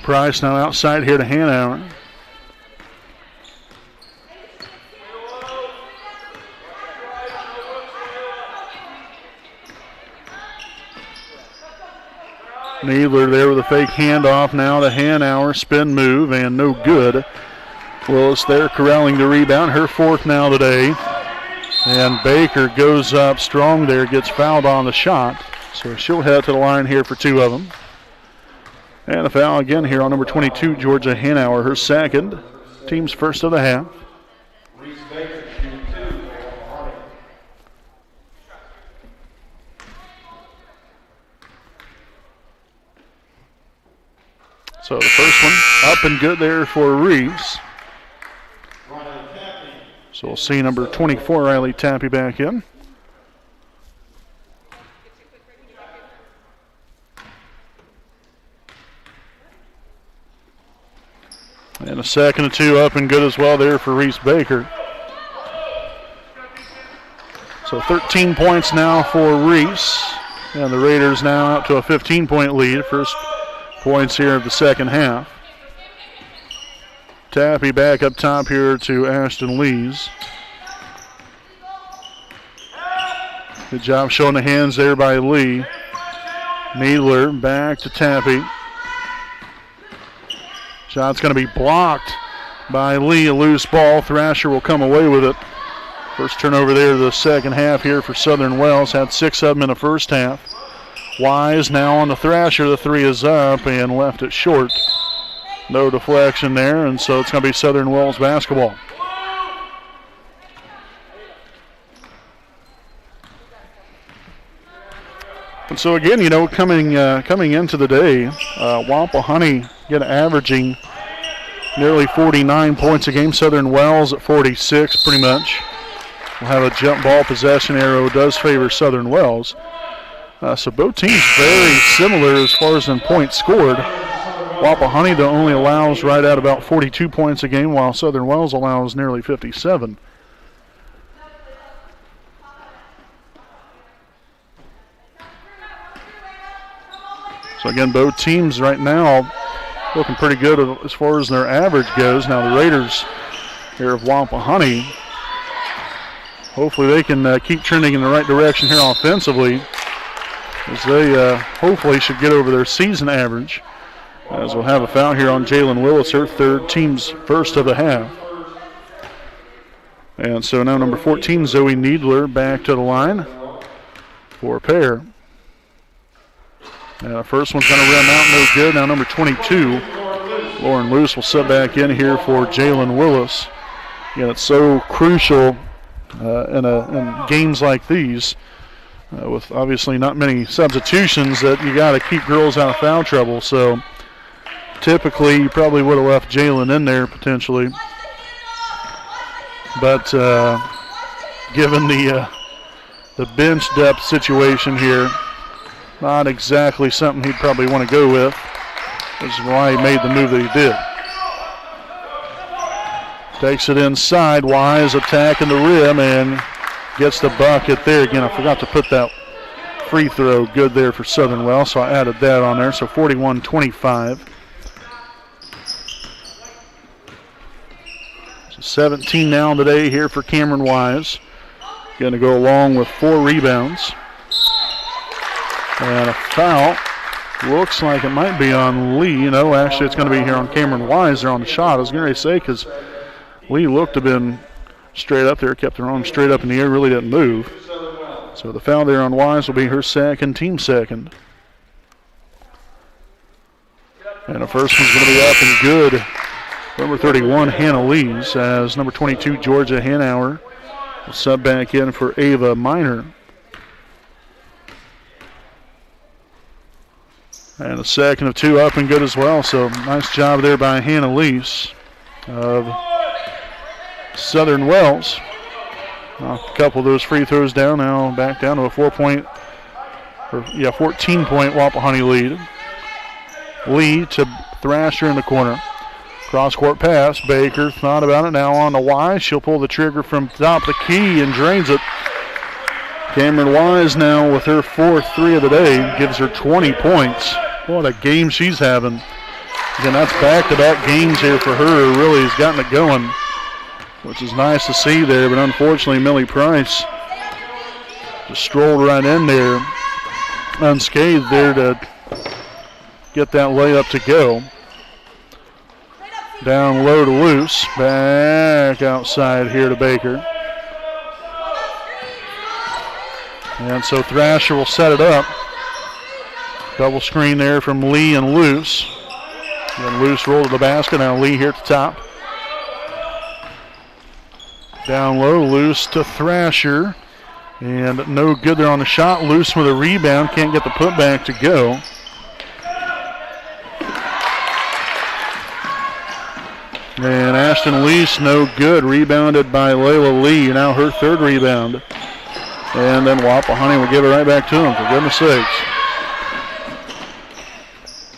Price now outside here to Hanauer. Needler there with a fake handoff now to Hanauer. Spin move and no good. Willis there corralling the rebound, her fourth now today. And Baker goes up strong there, gets fouled on the shot. So she'll head to the line here for 2 of them. And a foul again here on number 22, Georgia Hanauer, her second. Team's first of the half. So the first one up and good there for Reeves. So we'll see number 24, Riley Tappy, back in. And a second or 2 up and good as well there for Reese Baker. So 13 points now for Reese. And the Raiders now out to a 15-point lead. First points here of the second half. Tappy back up top here to Ashton Lees. Good job showing the hands there by Lee. Needler back to Tappy. Shot's going to be blocked by Lee. A loose ball. Thrasher will come away with it. First turnover there of the second half here for Southern Wells. Had 6 of them in the first half. Wise now on the Thrasher. The 3 is up and left it short. No deflection there, and so it's going to be Southern Wells basketball. And so again, you know, coming into the day, Wapahani averaging nearly 49 points a game. Southern Wells at 46, pretty much. We'll have a jump ball possession arrow. Does favor Southern Wells. So both teams very similar as far as in points scored. Wapahani though only allows right at about 42 points a game, while Southern Wells allows nearly 57. So again, both teams right now looking pretty good as far as their average goes. Now the Raiders here of Wapahani, hopefully they can keep trending in the right direction here offensively, as they hopefully should get over their season average. As we'll have a foul here on Jalen Willis, her third, team's first of the half. And so now number 14, Zoe Needler, back to the line for a pair. And the first one's going to rim out, no good. Now number 22, Lauren Luce, will sub back in here for Jalen Willis. Again, it's so crucial in games like these, with obviously not many substitutions, that you got to keep girls out of foul trouble. So typically you probably would have left Jalen in there potentially. But given the bench depth situation here, not exactly something he'd probably want to go with, which is why he made the move that he did. Takes it inside, Wise attacking the rim and gets the bucket there. Again, I forgot to put that free throw good there for Southern Wells, so I added that on there. So 41-25. So 17 now today here for Cameron Wise. Going to go along with 4 rebounds. And a foul. Looks like it might be on Lee. No, actually it's going to be here on Cameron Wise there on the shot. I was going to say, because Lee looked to have been straight up there, kept her arm straight up in the air, really didn't move. So the foul there on Wise will be her second, team second. And the first one's going to be up and good. Number 31, Hannah Lees, as number 22, Georgia Hanauer will sub back in for Ava Miner. And a second of 2 up and good as well. So nice job there by Hannah Lees of Southern Wells. A couple of those free throws down, now back down to a 14-point Wapahani lead. Lee to Thrasher in the corner. Cross-court pass. Baker thought about it, now on to Wise. She'll pull the trigger from top of the key and drains it. Cameron Wise now with her 4th 3 of the day, gives her 20 points. What a game she's having. Again, that's back-to-back games here for her. Really has gotten it going, which is nice to see there. But unfortunately, Millie Price just strolled right in there unscathed there to get that layup to go. Down low to Luce. Back outside here to Baker. And so Thrasher will set it up. Double screen there from Lee and Luce. Then Luce roll to the basket. Now Lee here at the top. Down low, Luce to Thrasher. And no good there on the shot. Luce with a rebound. Can't get the putback to go. And Ashton Lease, no good. Rebounded by Layla Lee. Now her 3rd rebound. And then Wapahani will give it right back to him, for goodness sakes.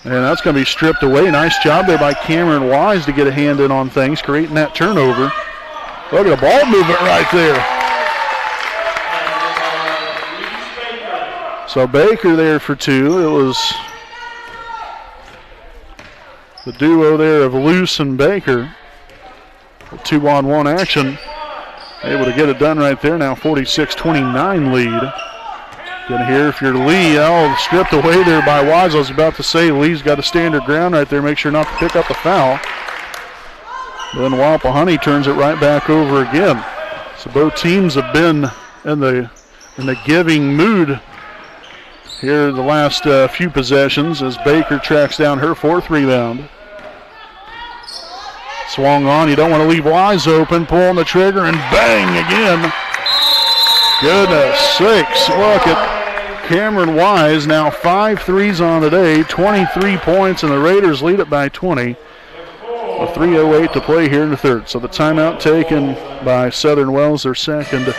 And that's going to be stripped away. Nice job there by Cameron Wise to get a hand in on things, creating that turnover. Look at the ball movement right there. So Baker there for 2. It was the duo there of Luce and Baker. 2-on-1 action. Able to get it done right there. Now 46-29 lead. Gonna hear if you're Lee. Oh, stripped away there by Wise. I was about to say Lee's got to stand her ground right there. Make sure not to pick up the foul. Then Wapahani turns it right back over again. So both teams have been in the giving mood here the last few possessions as Baker tracks down her 4th rebound. Swung on. You don't want to leave Wise open. Pulling the trigger and bang again. Goodness sakes. Look at Cameron Wise, now 5 threes on the day, 23 points, and the Raiders lead it by 20. A 3:08 to play here in the third. So the timeout taken by Southern Wells, their second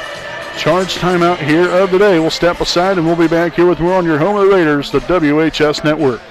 charge timeout here of the day. We'll step aside and we'll be back here with more on your home of the Raiders, the WHS Network.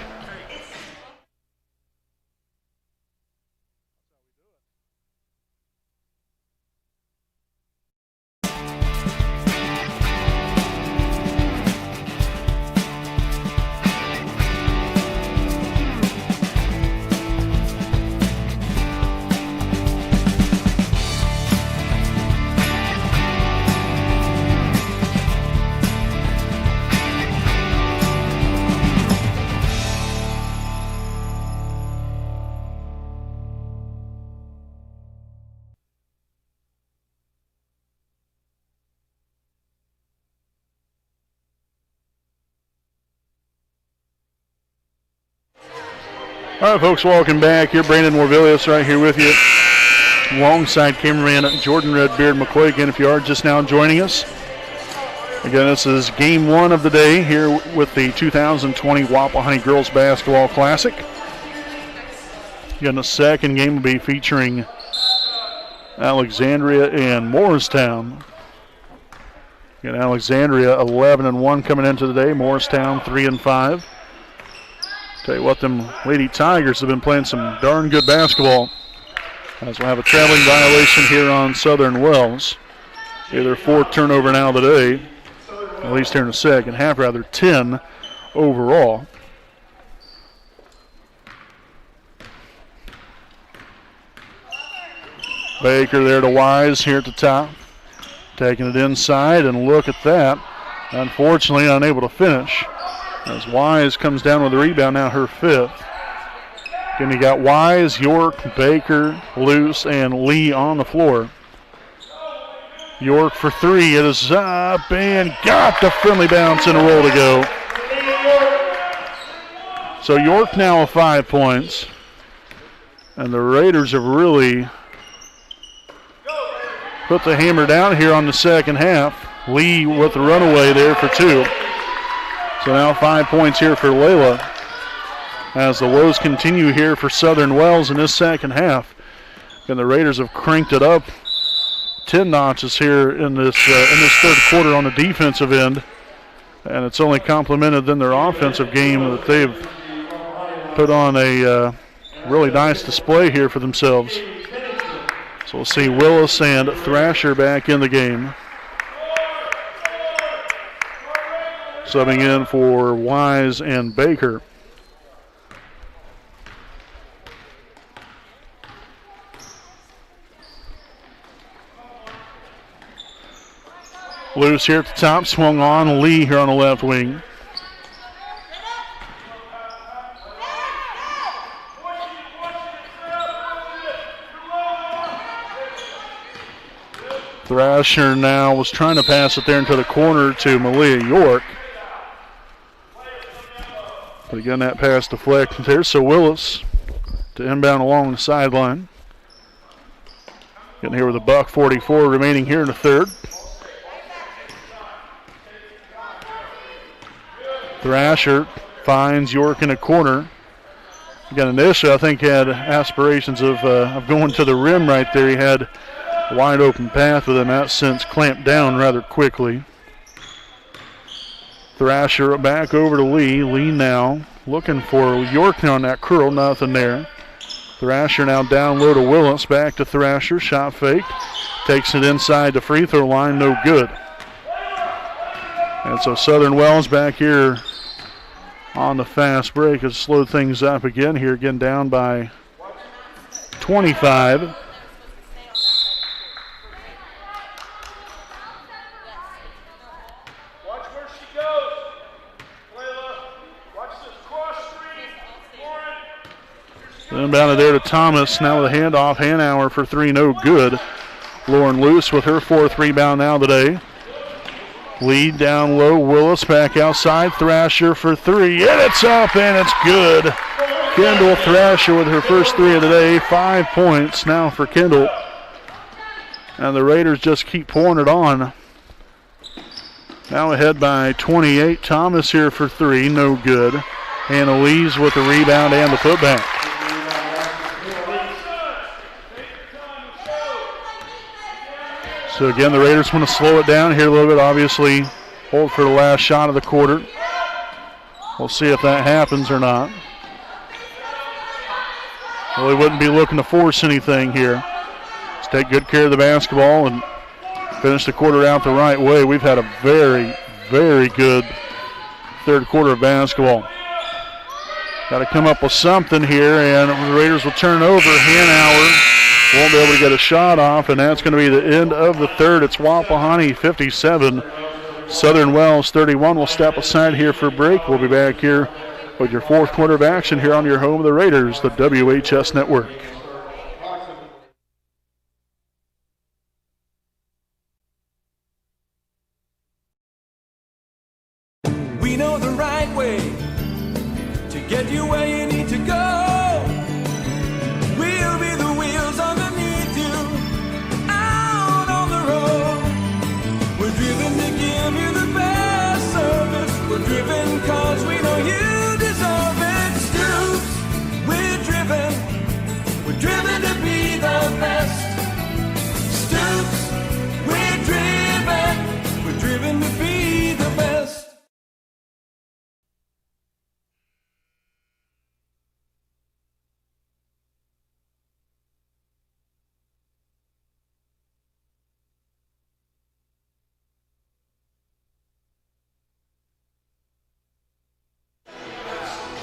All right, folks, welcome back. Here, Brandon Warvilius right here with you, alongside cameraman Jordan Redbeard McCoy. Again, if you are just now joining us, again, this is game one of the day here with the 2020 Wapahani Girls Basketball Classic. Again, the second game will be featuring Alexandria and Morristown. Again, Alexandria 11-1 coming into the day. Morristown 3-5. Tell you what, them Lady Tigers have been playing some darn good basketball. As we'll have a traveling violation here on Southern Wells. Their fourth turnover now today, at least here in the second half, rather 10 overall. Baker there to Wise here at the top. Taking it inside, and look at that. Unfortunately, unable to finish. As Wise comes down with the rebound, now her fifth. Again, you got Wise, York, Baker, Luce, and Lee on the floor. York for three. It is up and got the friendly bounce and a roll to go. So York now with 5 points. And the Raiders have really put the hammer down here on the second half. Lee with the runaway there for two. So now 5 points here for Layla as the woes continue here for Southern Wells in this second half. And the Raiders have cranked it up 10 notches here in this third quarter on the defensive end. And it's only complemented in their offensive game that they've put on a really nice display here for themselves. So we'll see Willis and Thrasher back in the game. Subbing in for Wise and Baker. Luce here at the top, swung on. Lee here on the left wing. Thrasher now was trying to pass it there into the corner to Malia York. But again, that pass deflected there. So Willis to inbound along the sideline. Getting here with a $1:44 remaining here in the third. Thrasher finds York in a corner. Again, initially I think had aspirations of going to the rim right there. He had a wide open path, but then that since clamped down rather quickly. Thrasher back over to Lee. Lee now looking for York now on that curl. Nothing there. Thrasher now down low to Willis. Back to Thrasher. Shot fake. Takes it inside the free throw line. No good. And so Southern Wells back here on the fast break has slowed things up again here. Again down by 25. Inbounded there to Thomas. Now with a handoff. Hanauer for three. No good. Lauren Luce with her fourth rebound now today. Lead down low. Willis back outside. Thrasher for three. And it's up and it's good. Kendall Thrasher with her first three of the day. 5 points now for Kendall. And the Raiders just keep pouring it on. Now ahead by 28. Thomas here for three, no good. Hannah Lees with the rebound and the putback. So again, the Raiders want to slow it down here a little bit. Obviously, hold for the last shot of the quarter. We'll see if that happens or not. Well, they wouldn't be looking to force anything here. Just take good care of the basketball and finish the quarter out the right way. We've had a very, very good third quarter of basketball. Got to come up with something here, and the Raiders will turn over. Hanauer won't be able to get a shot off, and that's going to be the end of the third. It's Wapahani 57, Southern Wells 31. We'll step aside here for a break. We'll be back here with your fourth quarter of action here on your home of the Raiders, the WHS Network. We know the right way to get you where you need to go. We'll be the wheels underneath you, out on the road. We're driven to give you the best service. We're driven cause we know you deserve it. Stoops, we're driven to be the best. Stoops, we're driven to be the best.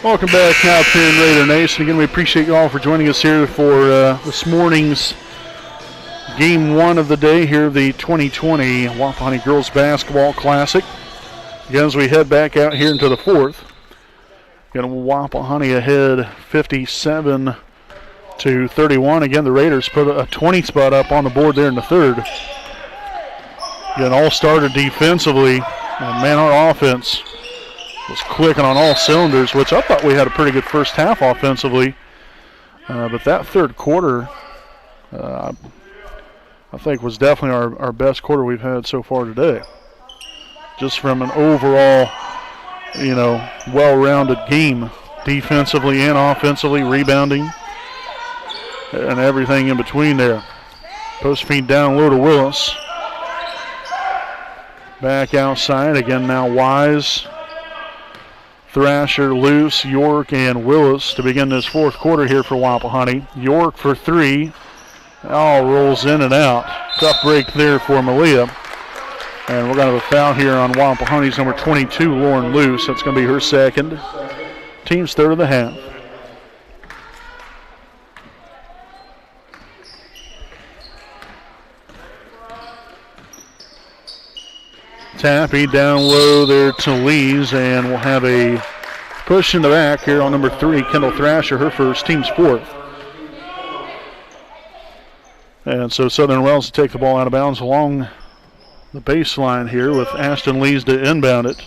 Welcome back out here in Raider Nation. Again, we appreciate you all for joining us here for this morning's game one of the day here, the 2020 Wapahani Girls Basketball Classic. Again, as we head back out here into the fourth, again, Wapahani ahead 57-31. Again, the Raiders put a 20 spot up on the board there in the third. Again, all started defensively. And man, our offense was clicking on all cylinders, which I thought we had a pretty good first half offensively. But that third quarter, I think was definitely our best quarter we've had so far today. Just from an overall, well-rounded game, defensively and offensively, rebounding, and everything in between there. Post feed down low to Willis. Back outside, again now Wise, Thrasher, Luce, York, and Willis to begin this fourth quarter here for Wapahani. York for three. All rolls in and out. Tough break there for Malia. And we're going to have a foul here on Wapahani's number 22, Lauren Luce. That's going to be her second. Team's third of the half. Tappy down low there to Lees, and we'll have a push in the back here on number 3, Kendall Thrasher, her first, team's fourth. And so Southern Wells to take the ball out of bounds along the baseline here with Ashton Lees to inbound it.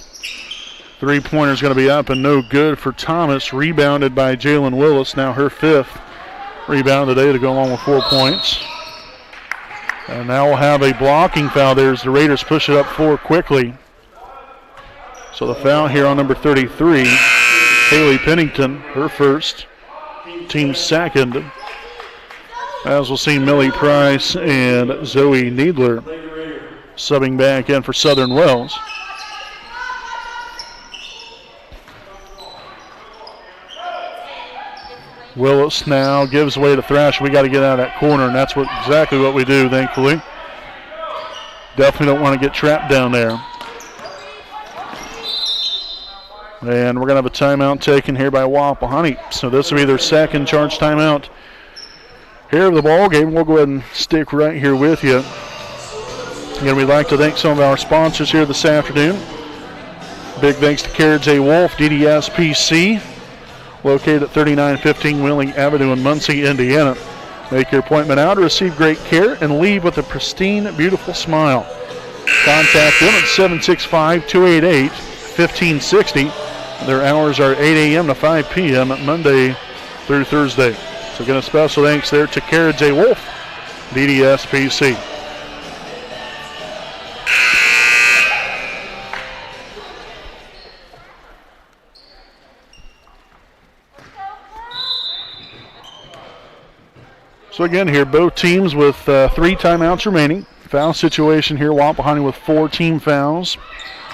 Three-pointer's going to be up and no good for Thomas. Rebounded by Jalen Willis, now her fifth rebound today to go along with 4 points. And now we'll have a blocking foul there as the Raiders push it up 4 quickly. So the foul here on number 33, Haley Pennington, her first, team second. As we'll see Millie Price and Zoe Needler subbing back in for Southern Wells. Willis now gives way to Thrasher. We got to get out of that corner, and that's exactly what we do, thankfully. Definitely don't want to get trapped down there. And we're going to have a timeout taken here by Wapahani. So this will be their second charge timeout here of the ball game. We'll go ahead and stick right here with you. Again, we'd like to thank some of our sponsors here this afternoon. Big thanks to Kara J. Wolf, DDS PC, located at 3915 Wheeling Avenue in Muncie, Indiana. Make your appointment now to receive great care and leave with a pristine, beautiful smile. Contact them at 765-288-1560. Their hours are 8 a.m. to 5 p.m. Monday through Thursday. So again, a special thanks there to Kara J. Wolf, DDS PC. So again here, both teams with 3 timeouts remaining. Foul situation here, Wapahani with 4 team fouls.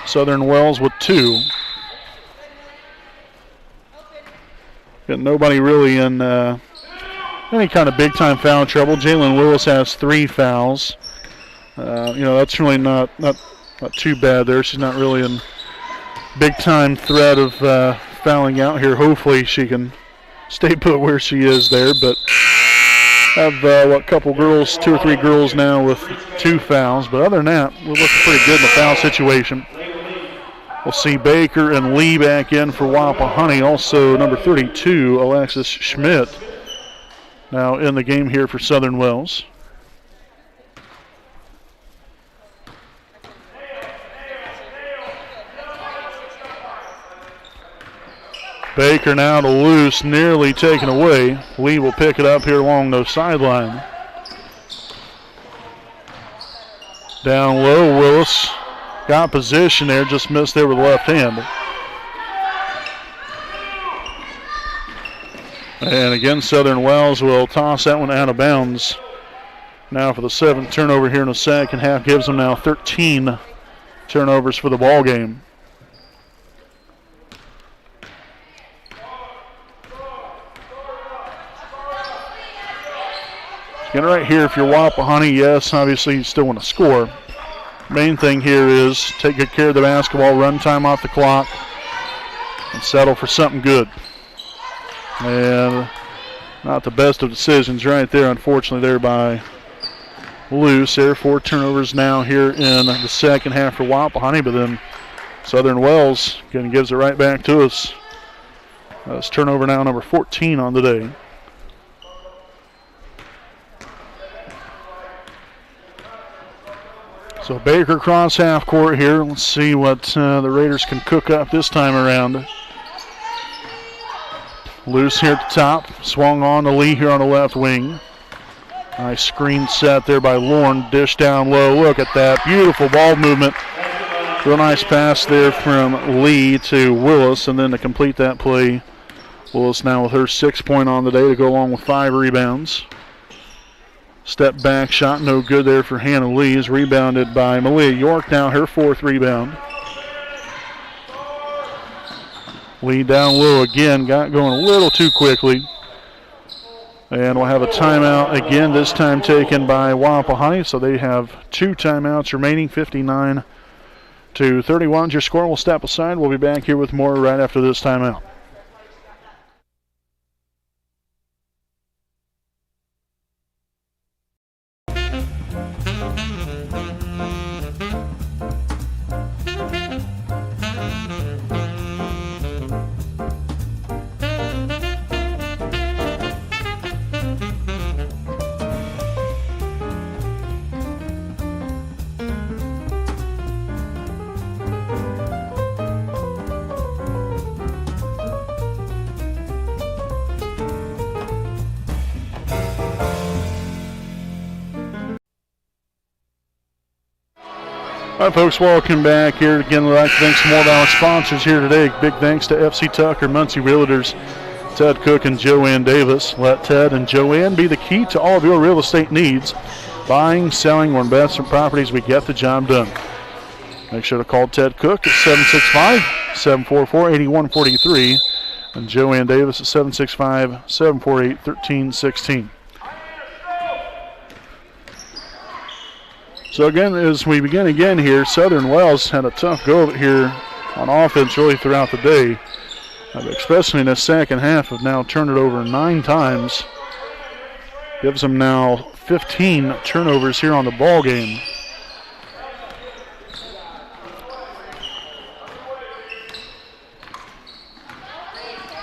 Southern Wells with 2. Got nobody really in any kind of big-time foul trouble. Jalen Lewis has 3 fouls. That's really not too bad there. She's not really in big-time threat of fouling out here. Hopefully she can stay put where she is there, but have a couple girls, 2 or 3 girls now with 2 fouls. But other than that, we're looking pretty good in the foul situation. We'll see Baker and Lee back in for Wapahani. Also, number 32, Alexis Schmidt, now in the game here for Southern Wells. Baker now to loose, nearly taken away. Lee will pick it up here along the sideline. Down low, Willis got position there, just missed there with the left hand. And again, Southern Wells will toss that one out of bounds. Now for the 7th turnover here in the second half, gives them now 13 turnovers for the ball game. Again, right here, if you're Wapahani, yes, obviously you still want to score. Main thing here is take good care of the basketball, run time off the clock, and settle for something good. And not the best of decisions right there, unfortunately, there by Luce. There, 4 turnovers now here in the second half for Wapahani, but then Southern Wells again gives it right back to us. That's turnover now number 14 on the day. So Baker cross half court here. Let's see what the Raiders can cook up this time around. Loose here at the top. Swung on to Lee here on the left wing. Nice screen set there by Lorne. Dish down low. Look at that. Beautiful ball movement. Real nice pass there from Lee to Willis. And then to complete that play, Willis now with her 6 point on the day to go along with 5 rebounds. Step back shot, no good there for Hannah Lee. Is rebounded by Malia York, now her 4th rebound. Lee down low again, got going a little too quickly. And we'll have a timeout again, this time taken by Wapahani. So they have 2 timeouts remaining, 59-31 is your score. We'll step aside. We'll be back here with more right after this timeout. All right, folks, welcome back here. Again, we'd like to thank some more of our sponsors here today. Big thanks to FC Tucker, Muncie Realtors, Ted Cook and Joanne Davis. Let Ted and Joanne be the key to all of your real estate needs. Buying, selling, or investment properties, we get the job done. Make sure to call Ted Cook at 765-744-8143 and Joanne Davis at 765-748-1316. So again, as we begin again here, Southern Wells had a tough go of it here on offense really throughout the day, especially in the second half. Have now turned it over 9 times. Gives them now 15 turnovers here on the ball game.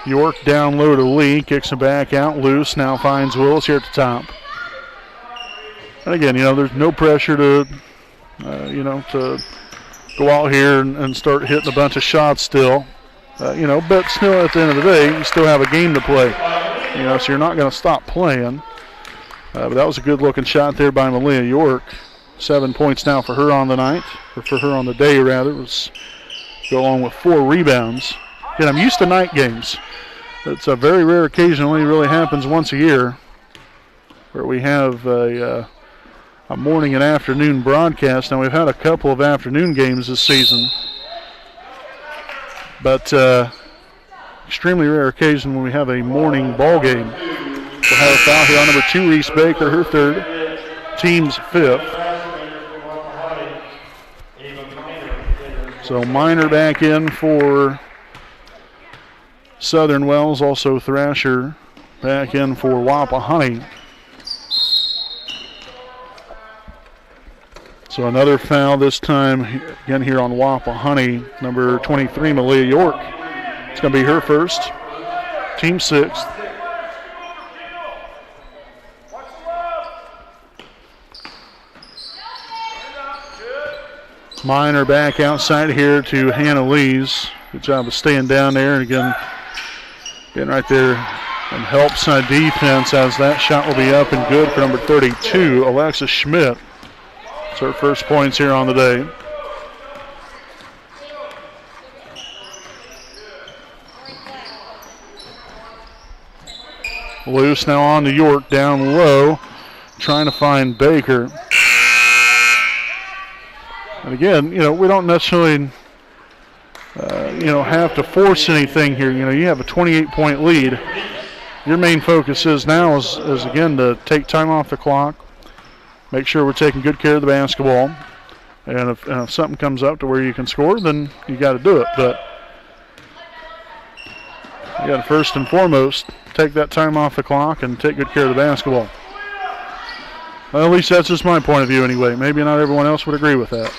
York down low to Lee, kicks him back out loose, now finds Willis here at the top. And again, there's no pressure to, to go out here and start hitting a bunch of shots still. But still at the end of the day, you still have a game to play. So you're not going to stop playing. But that was a good-looking shot there by Malia York. 7 points now for her on the night, or for her on the day, rather. It was go along with 4 rebounds. Again, I'm used to night games. It's a very rare occasion. It only really happens once a year, where we have a morning and afternoon broadcast. Now, we've had a couple of afternoon games this season, but extremely rare occasion when we have a morning ball game. We'll have a foul here on number 2, Reese Baker, her third, team's 5th. So Minor back in for Southern Wells, also Thrasher back in for Wapahani. So another foul this time again here on Wapahani, number 23, Malia York. It's going to be her first, team 6th. Minor back outside here to Hannah Lees. Good job of staying down there, and again, being right there and helps on defense as that shot will be up and good for number 32, Alexis Schmidt. It's her first points here on the day. Loose now on to York, down low, trying to find Baker. And again, we don't necessarily, have to force anything here. You have a 28-point lead. Your main focus is again to take time off the clock, make sure we're taking good care of the basketball, and if something comes up to where you can score, then you got to do it. But you got to first and foremost take that time off the clock and take good care of the basketball. Well, at least that's just my point of view anyway. Maybe not everyone else would agree with that.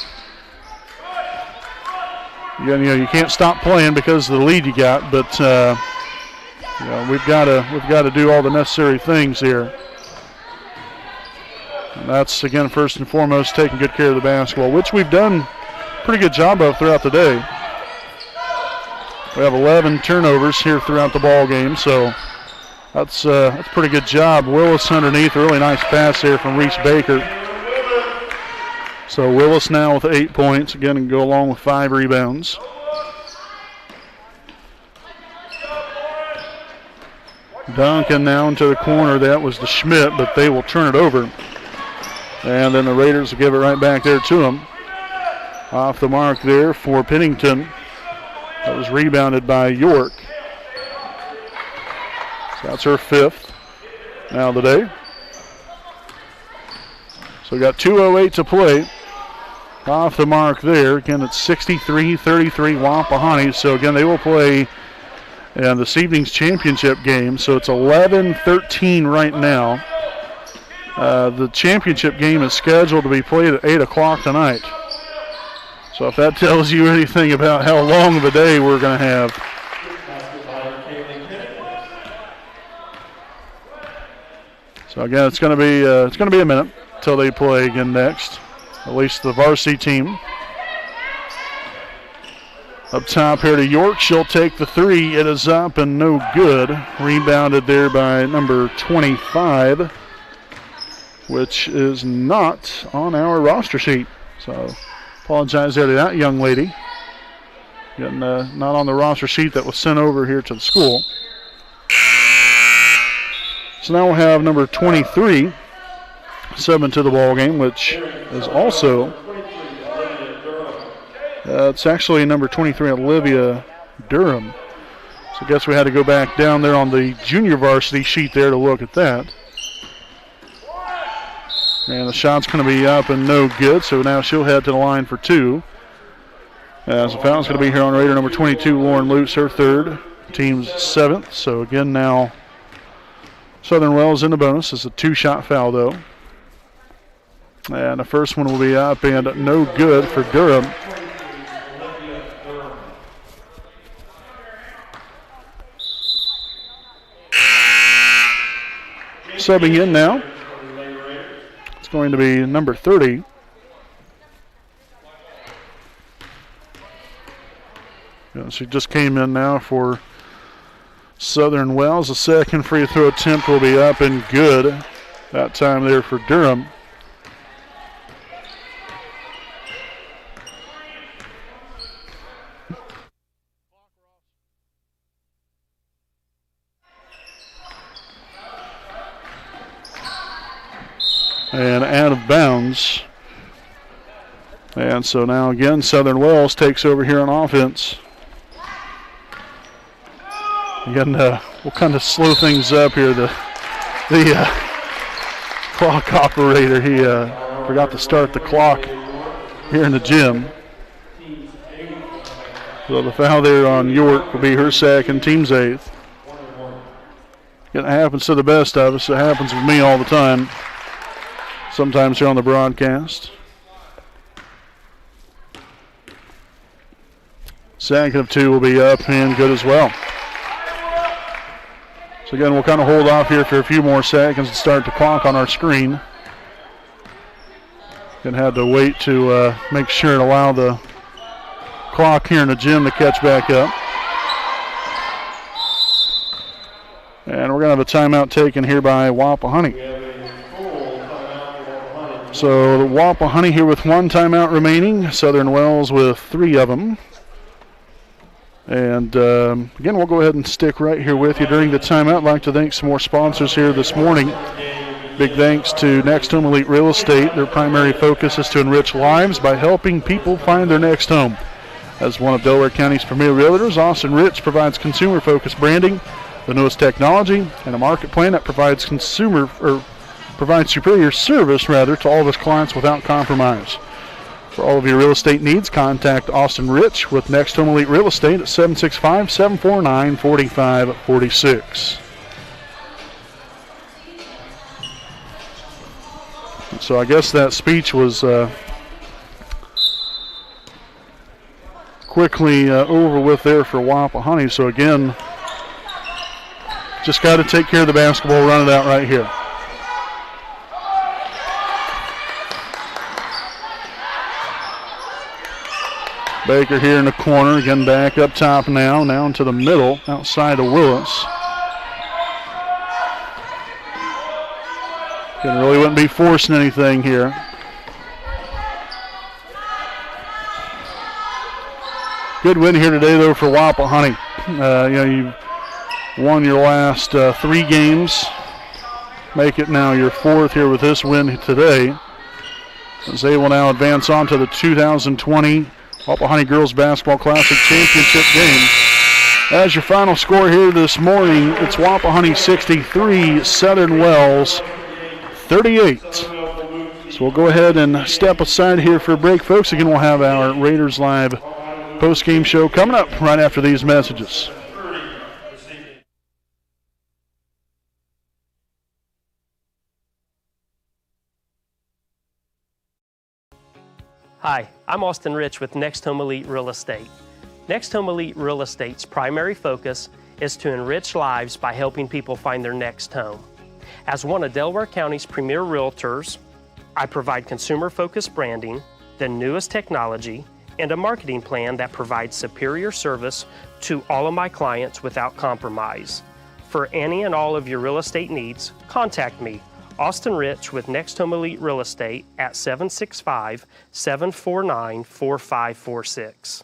You can't stop playing because of the lead you got, but we've got to do all the necessary things here. And that's again first and foremost taking good care of the basketball, which we've done a pretty good job of throughout the day. We have 11 turnovers here throughout the ball game, so that's a pretty good job. Willis underneath, a really nice pass there from Reese Baker. So Willis now with 8 points, again, and go along with 5 rebounds. Duncan now into the corner. That was the Schmidt, but they will turn it over. And then the Raiders will give it right back there to him. Off the mark there for Pennington. That was rebounded by York. So that's her 5th now of the day. So we got 2:08 to play. Off the mark there. Again, it's 63-33 Wapahani. So again, they will play in this evening's championship game. So it's 11-13 right now. The championship game is scheduled to be played at 8 o'clock tonight. So if that tells you anything about how long of a day we're going to have. So again, it's going to be a minute until they play again next. At least the varsity team. Up top here to York. She'll take the 3. It is up and no good. Rebounded there by number 25, which is not on our roster sheet. So apologize there to that young lady. Getting not on the roster sheet that was sent over here to the school. So now we'll have number 23 subbing to the ball game, which is also it's actually number 23, Olivia Durham. So I guess we had to go back down there on the junior varsity sheet there to look at that. And the shot's going to be up and no good, so now she'll head to the line for 2. As the foul's going to be here on Raider number 22, Lauren Lutz, her 3rd, team's 7th. So again now Southern Wells in the bonus. It's a 2-shot foul though. And the first one will be up and no good for Durham. Subbing in now, it's going to be number 30. She just came in now for Southern Wells. The second free throw attempt will be up and good. That time there for Durham. and out of bounds. And so now again, Southern Wells takes over here on offense. Again, we'll kind of slow things up here. The clock operator, he forgot to start the clock here in the gym. So the foul there on York will be her second, team's 8th. It happens to the best of us. It happens with me all the time. Sometimes here on the broadcast. Second of 2 will be up and good as well. So again, we'll kind of hold off here for a few more seconds and start the clock on our screen. Gonna have to wait to make sure and allow the clock here in the gym to catch back up. And we're gonna have a timeout taken here by Wapahani. So the Wapahani here with 1 timeout remaining. Southern Wells with 3 of them. And again, we'll go ahead and stick right here with you during the timeout. I'd like to thank some more sponsors here this morning. Big thanks to Next Home Elite Real Estate. Their primary focus is to enrich lives by helping people find their next home. As one of Delaware County's premier realtors, Austin Rich provides consumer-focused branding, the newest technology, and a market plan that provides superior service to all of his clients without compromise. For all of your real estate needs, contact Austin Rich with Next Home Elite Real Estate at 765-749-4546. So I guess that speech was quickly over with there for Wapahani. So again, just got to take care of the basketball, run it out right here. Baker here in the corner, again back up top now into the middle, outside of Willis. Again, really wouldn't be forcing anything here. Good win here today, though, for Wapahani. You've won your last 3 games. Make it now your 4th here with this win today. As they will now advance on to the 2020 Wapahani Girls Basketball Classic Championship game. As your final score here this morning, it's Wapahani 63, Southern Wells 38. So we'll go ahead and step aside here for a break, folks. Again, we'll have our Raiders Live post-game show coming up right after these messages. Hi, I'm Austin Rich with Next Home Elite Real Estate. Next Home Elite Real Estate's primary focus is to enrich lives by helping people find their next home. As one of Delaware County's premier realtors, I provide consumer-focused branding, the newest technology, and a marketing plan that provides superior service to all of my clients without compromise. For any and all of your real estate needs, contact me, Austin Rich with Next Home Elite Real Estate at 765-749-4546.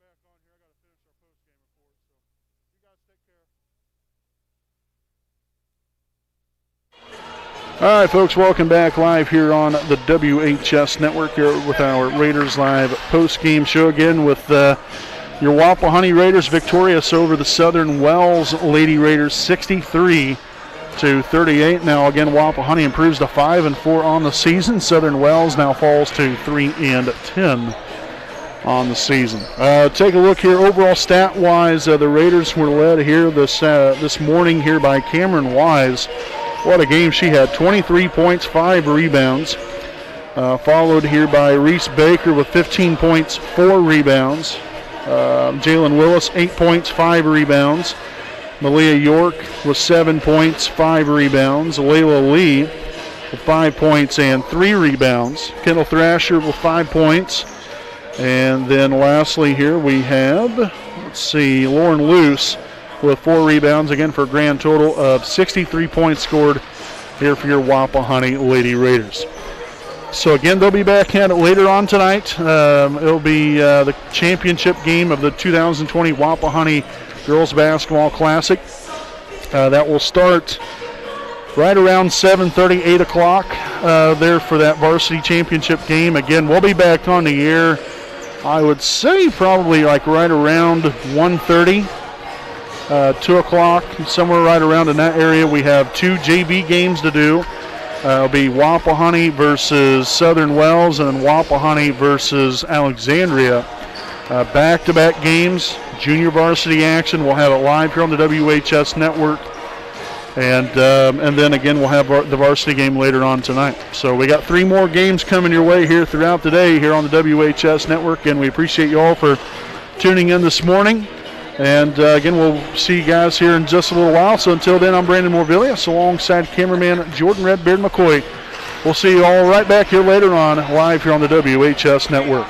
back on here. I got to finish our post-game report, so you guys take care. All right, folks, welcome back live here on the WHS Network here with our Raiders Live post-game show again with your Wapahani Raiders victorious over the Southern Wells Lady Raiders 63-38. Now again, Wapahani improves to 5-4 on the season. Southern Wells now falls to 3-10 on the season. Take a look here overall stat-wise. The Raiders were led here this morning here by Cameron Wise. What a game she had. 23 points, 5 rebounds. Followed here by Reese Baker with 15 points, 4 rebounds. Jalen Willis, 8 points, 5 rebounds. Malia York with 7 points, 5 rebounds. Layla Lee with 5 points and 3 rebounds. Kendall Thrasher with 5 points. And then lastly here we have, Lauren Luce with 4 rebounds, again for a grand total of 63 points scored here for your Wapahani Lady Raiders. So again, they'll be back at it later on tonight. It'll be the championship game of the 2020 Wapahani Girls Basketball Classic. That will start right around 7:30, 8 o'clock there for that varsity championship game. Again, we'll be back on the air, I would say probably like right around 1:30. 2 o'clock, somewhere right around in that area. We have 2 JV games to do. It'll be Wapahani versus Southern Wells and then Wapahani versus Alexandria. Back-to-back games, junior varsity action. We'll have it live here on the WHS Network. And then again, we'll have the varsity game later on tonight. So we got 3 more games coming your way here throughout the day here on the WHS Network. And we appreciate you all for tuning in this morning. And again, we'll see you guys here in just a little while. So until then, I'm Brandon Morvillius alongside cameraman Jordan Redbeard McCoy. We'll see you all right back here later on live here on the WHS Network.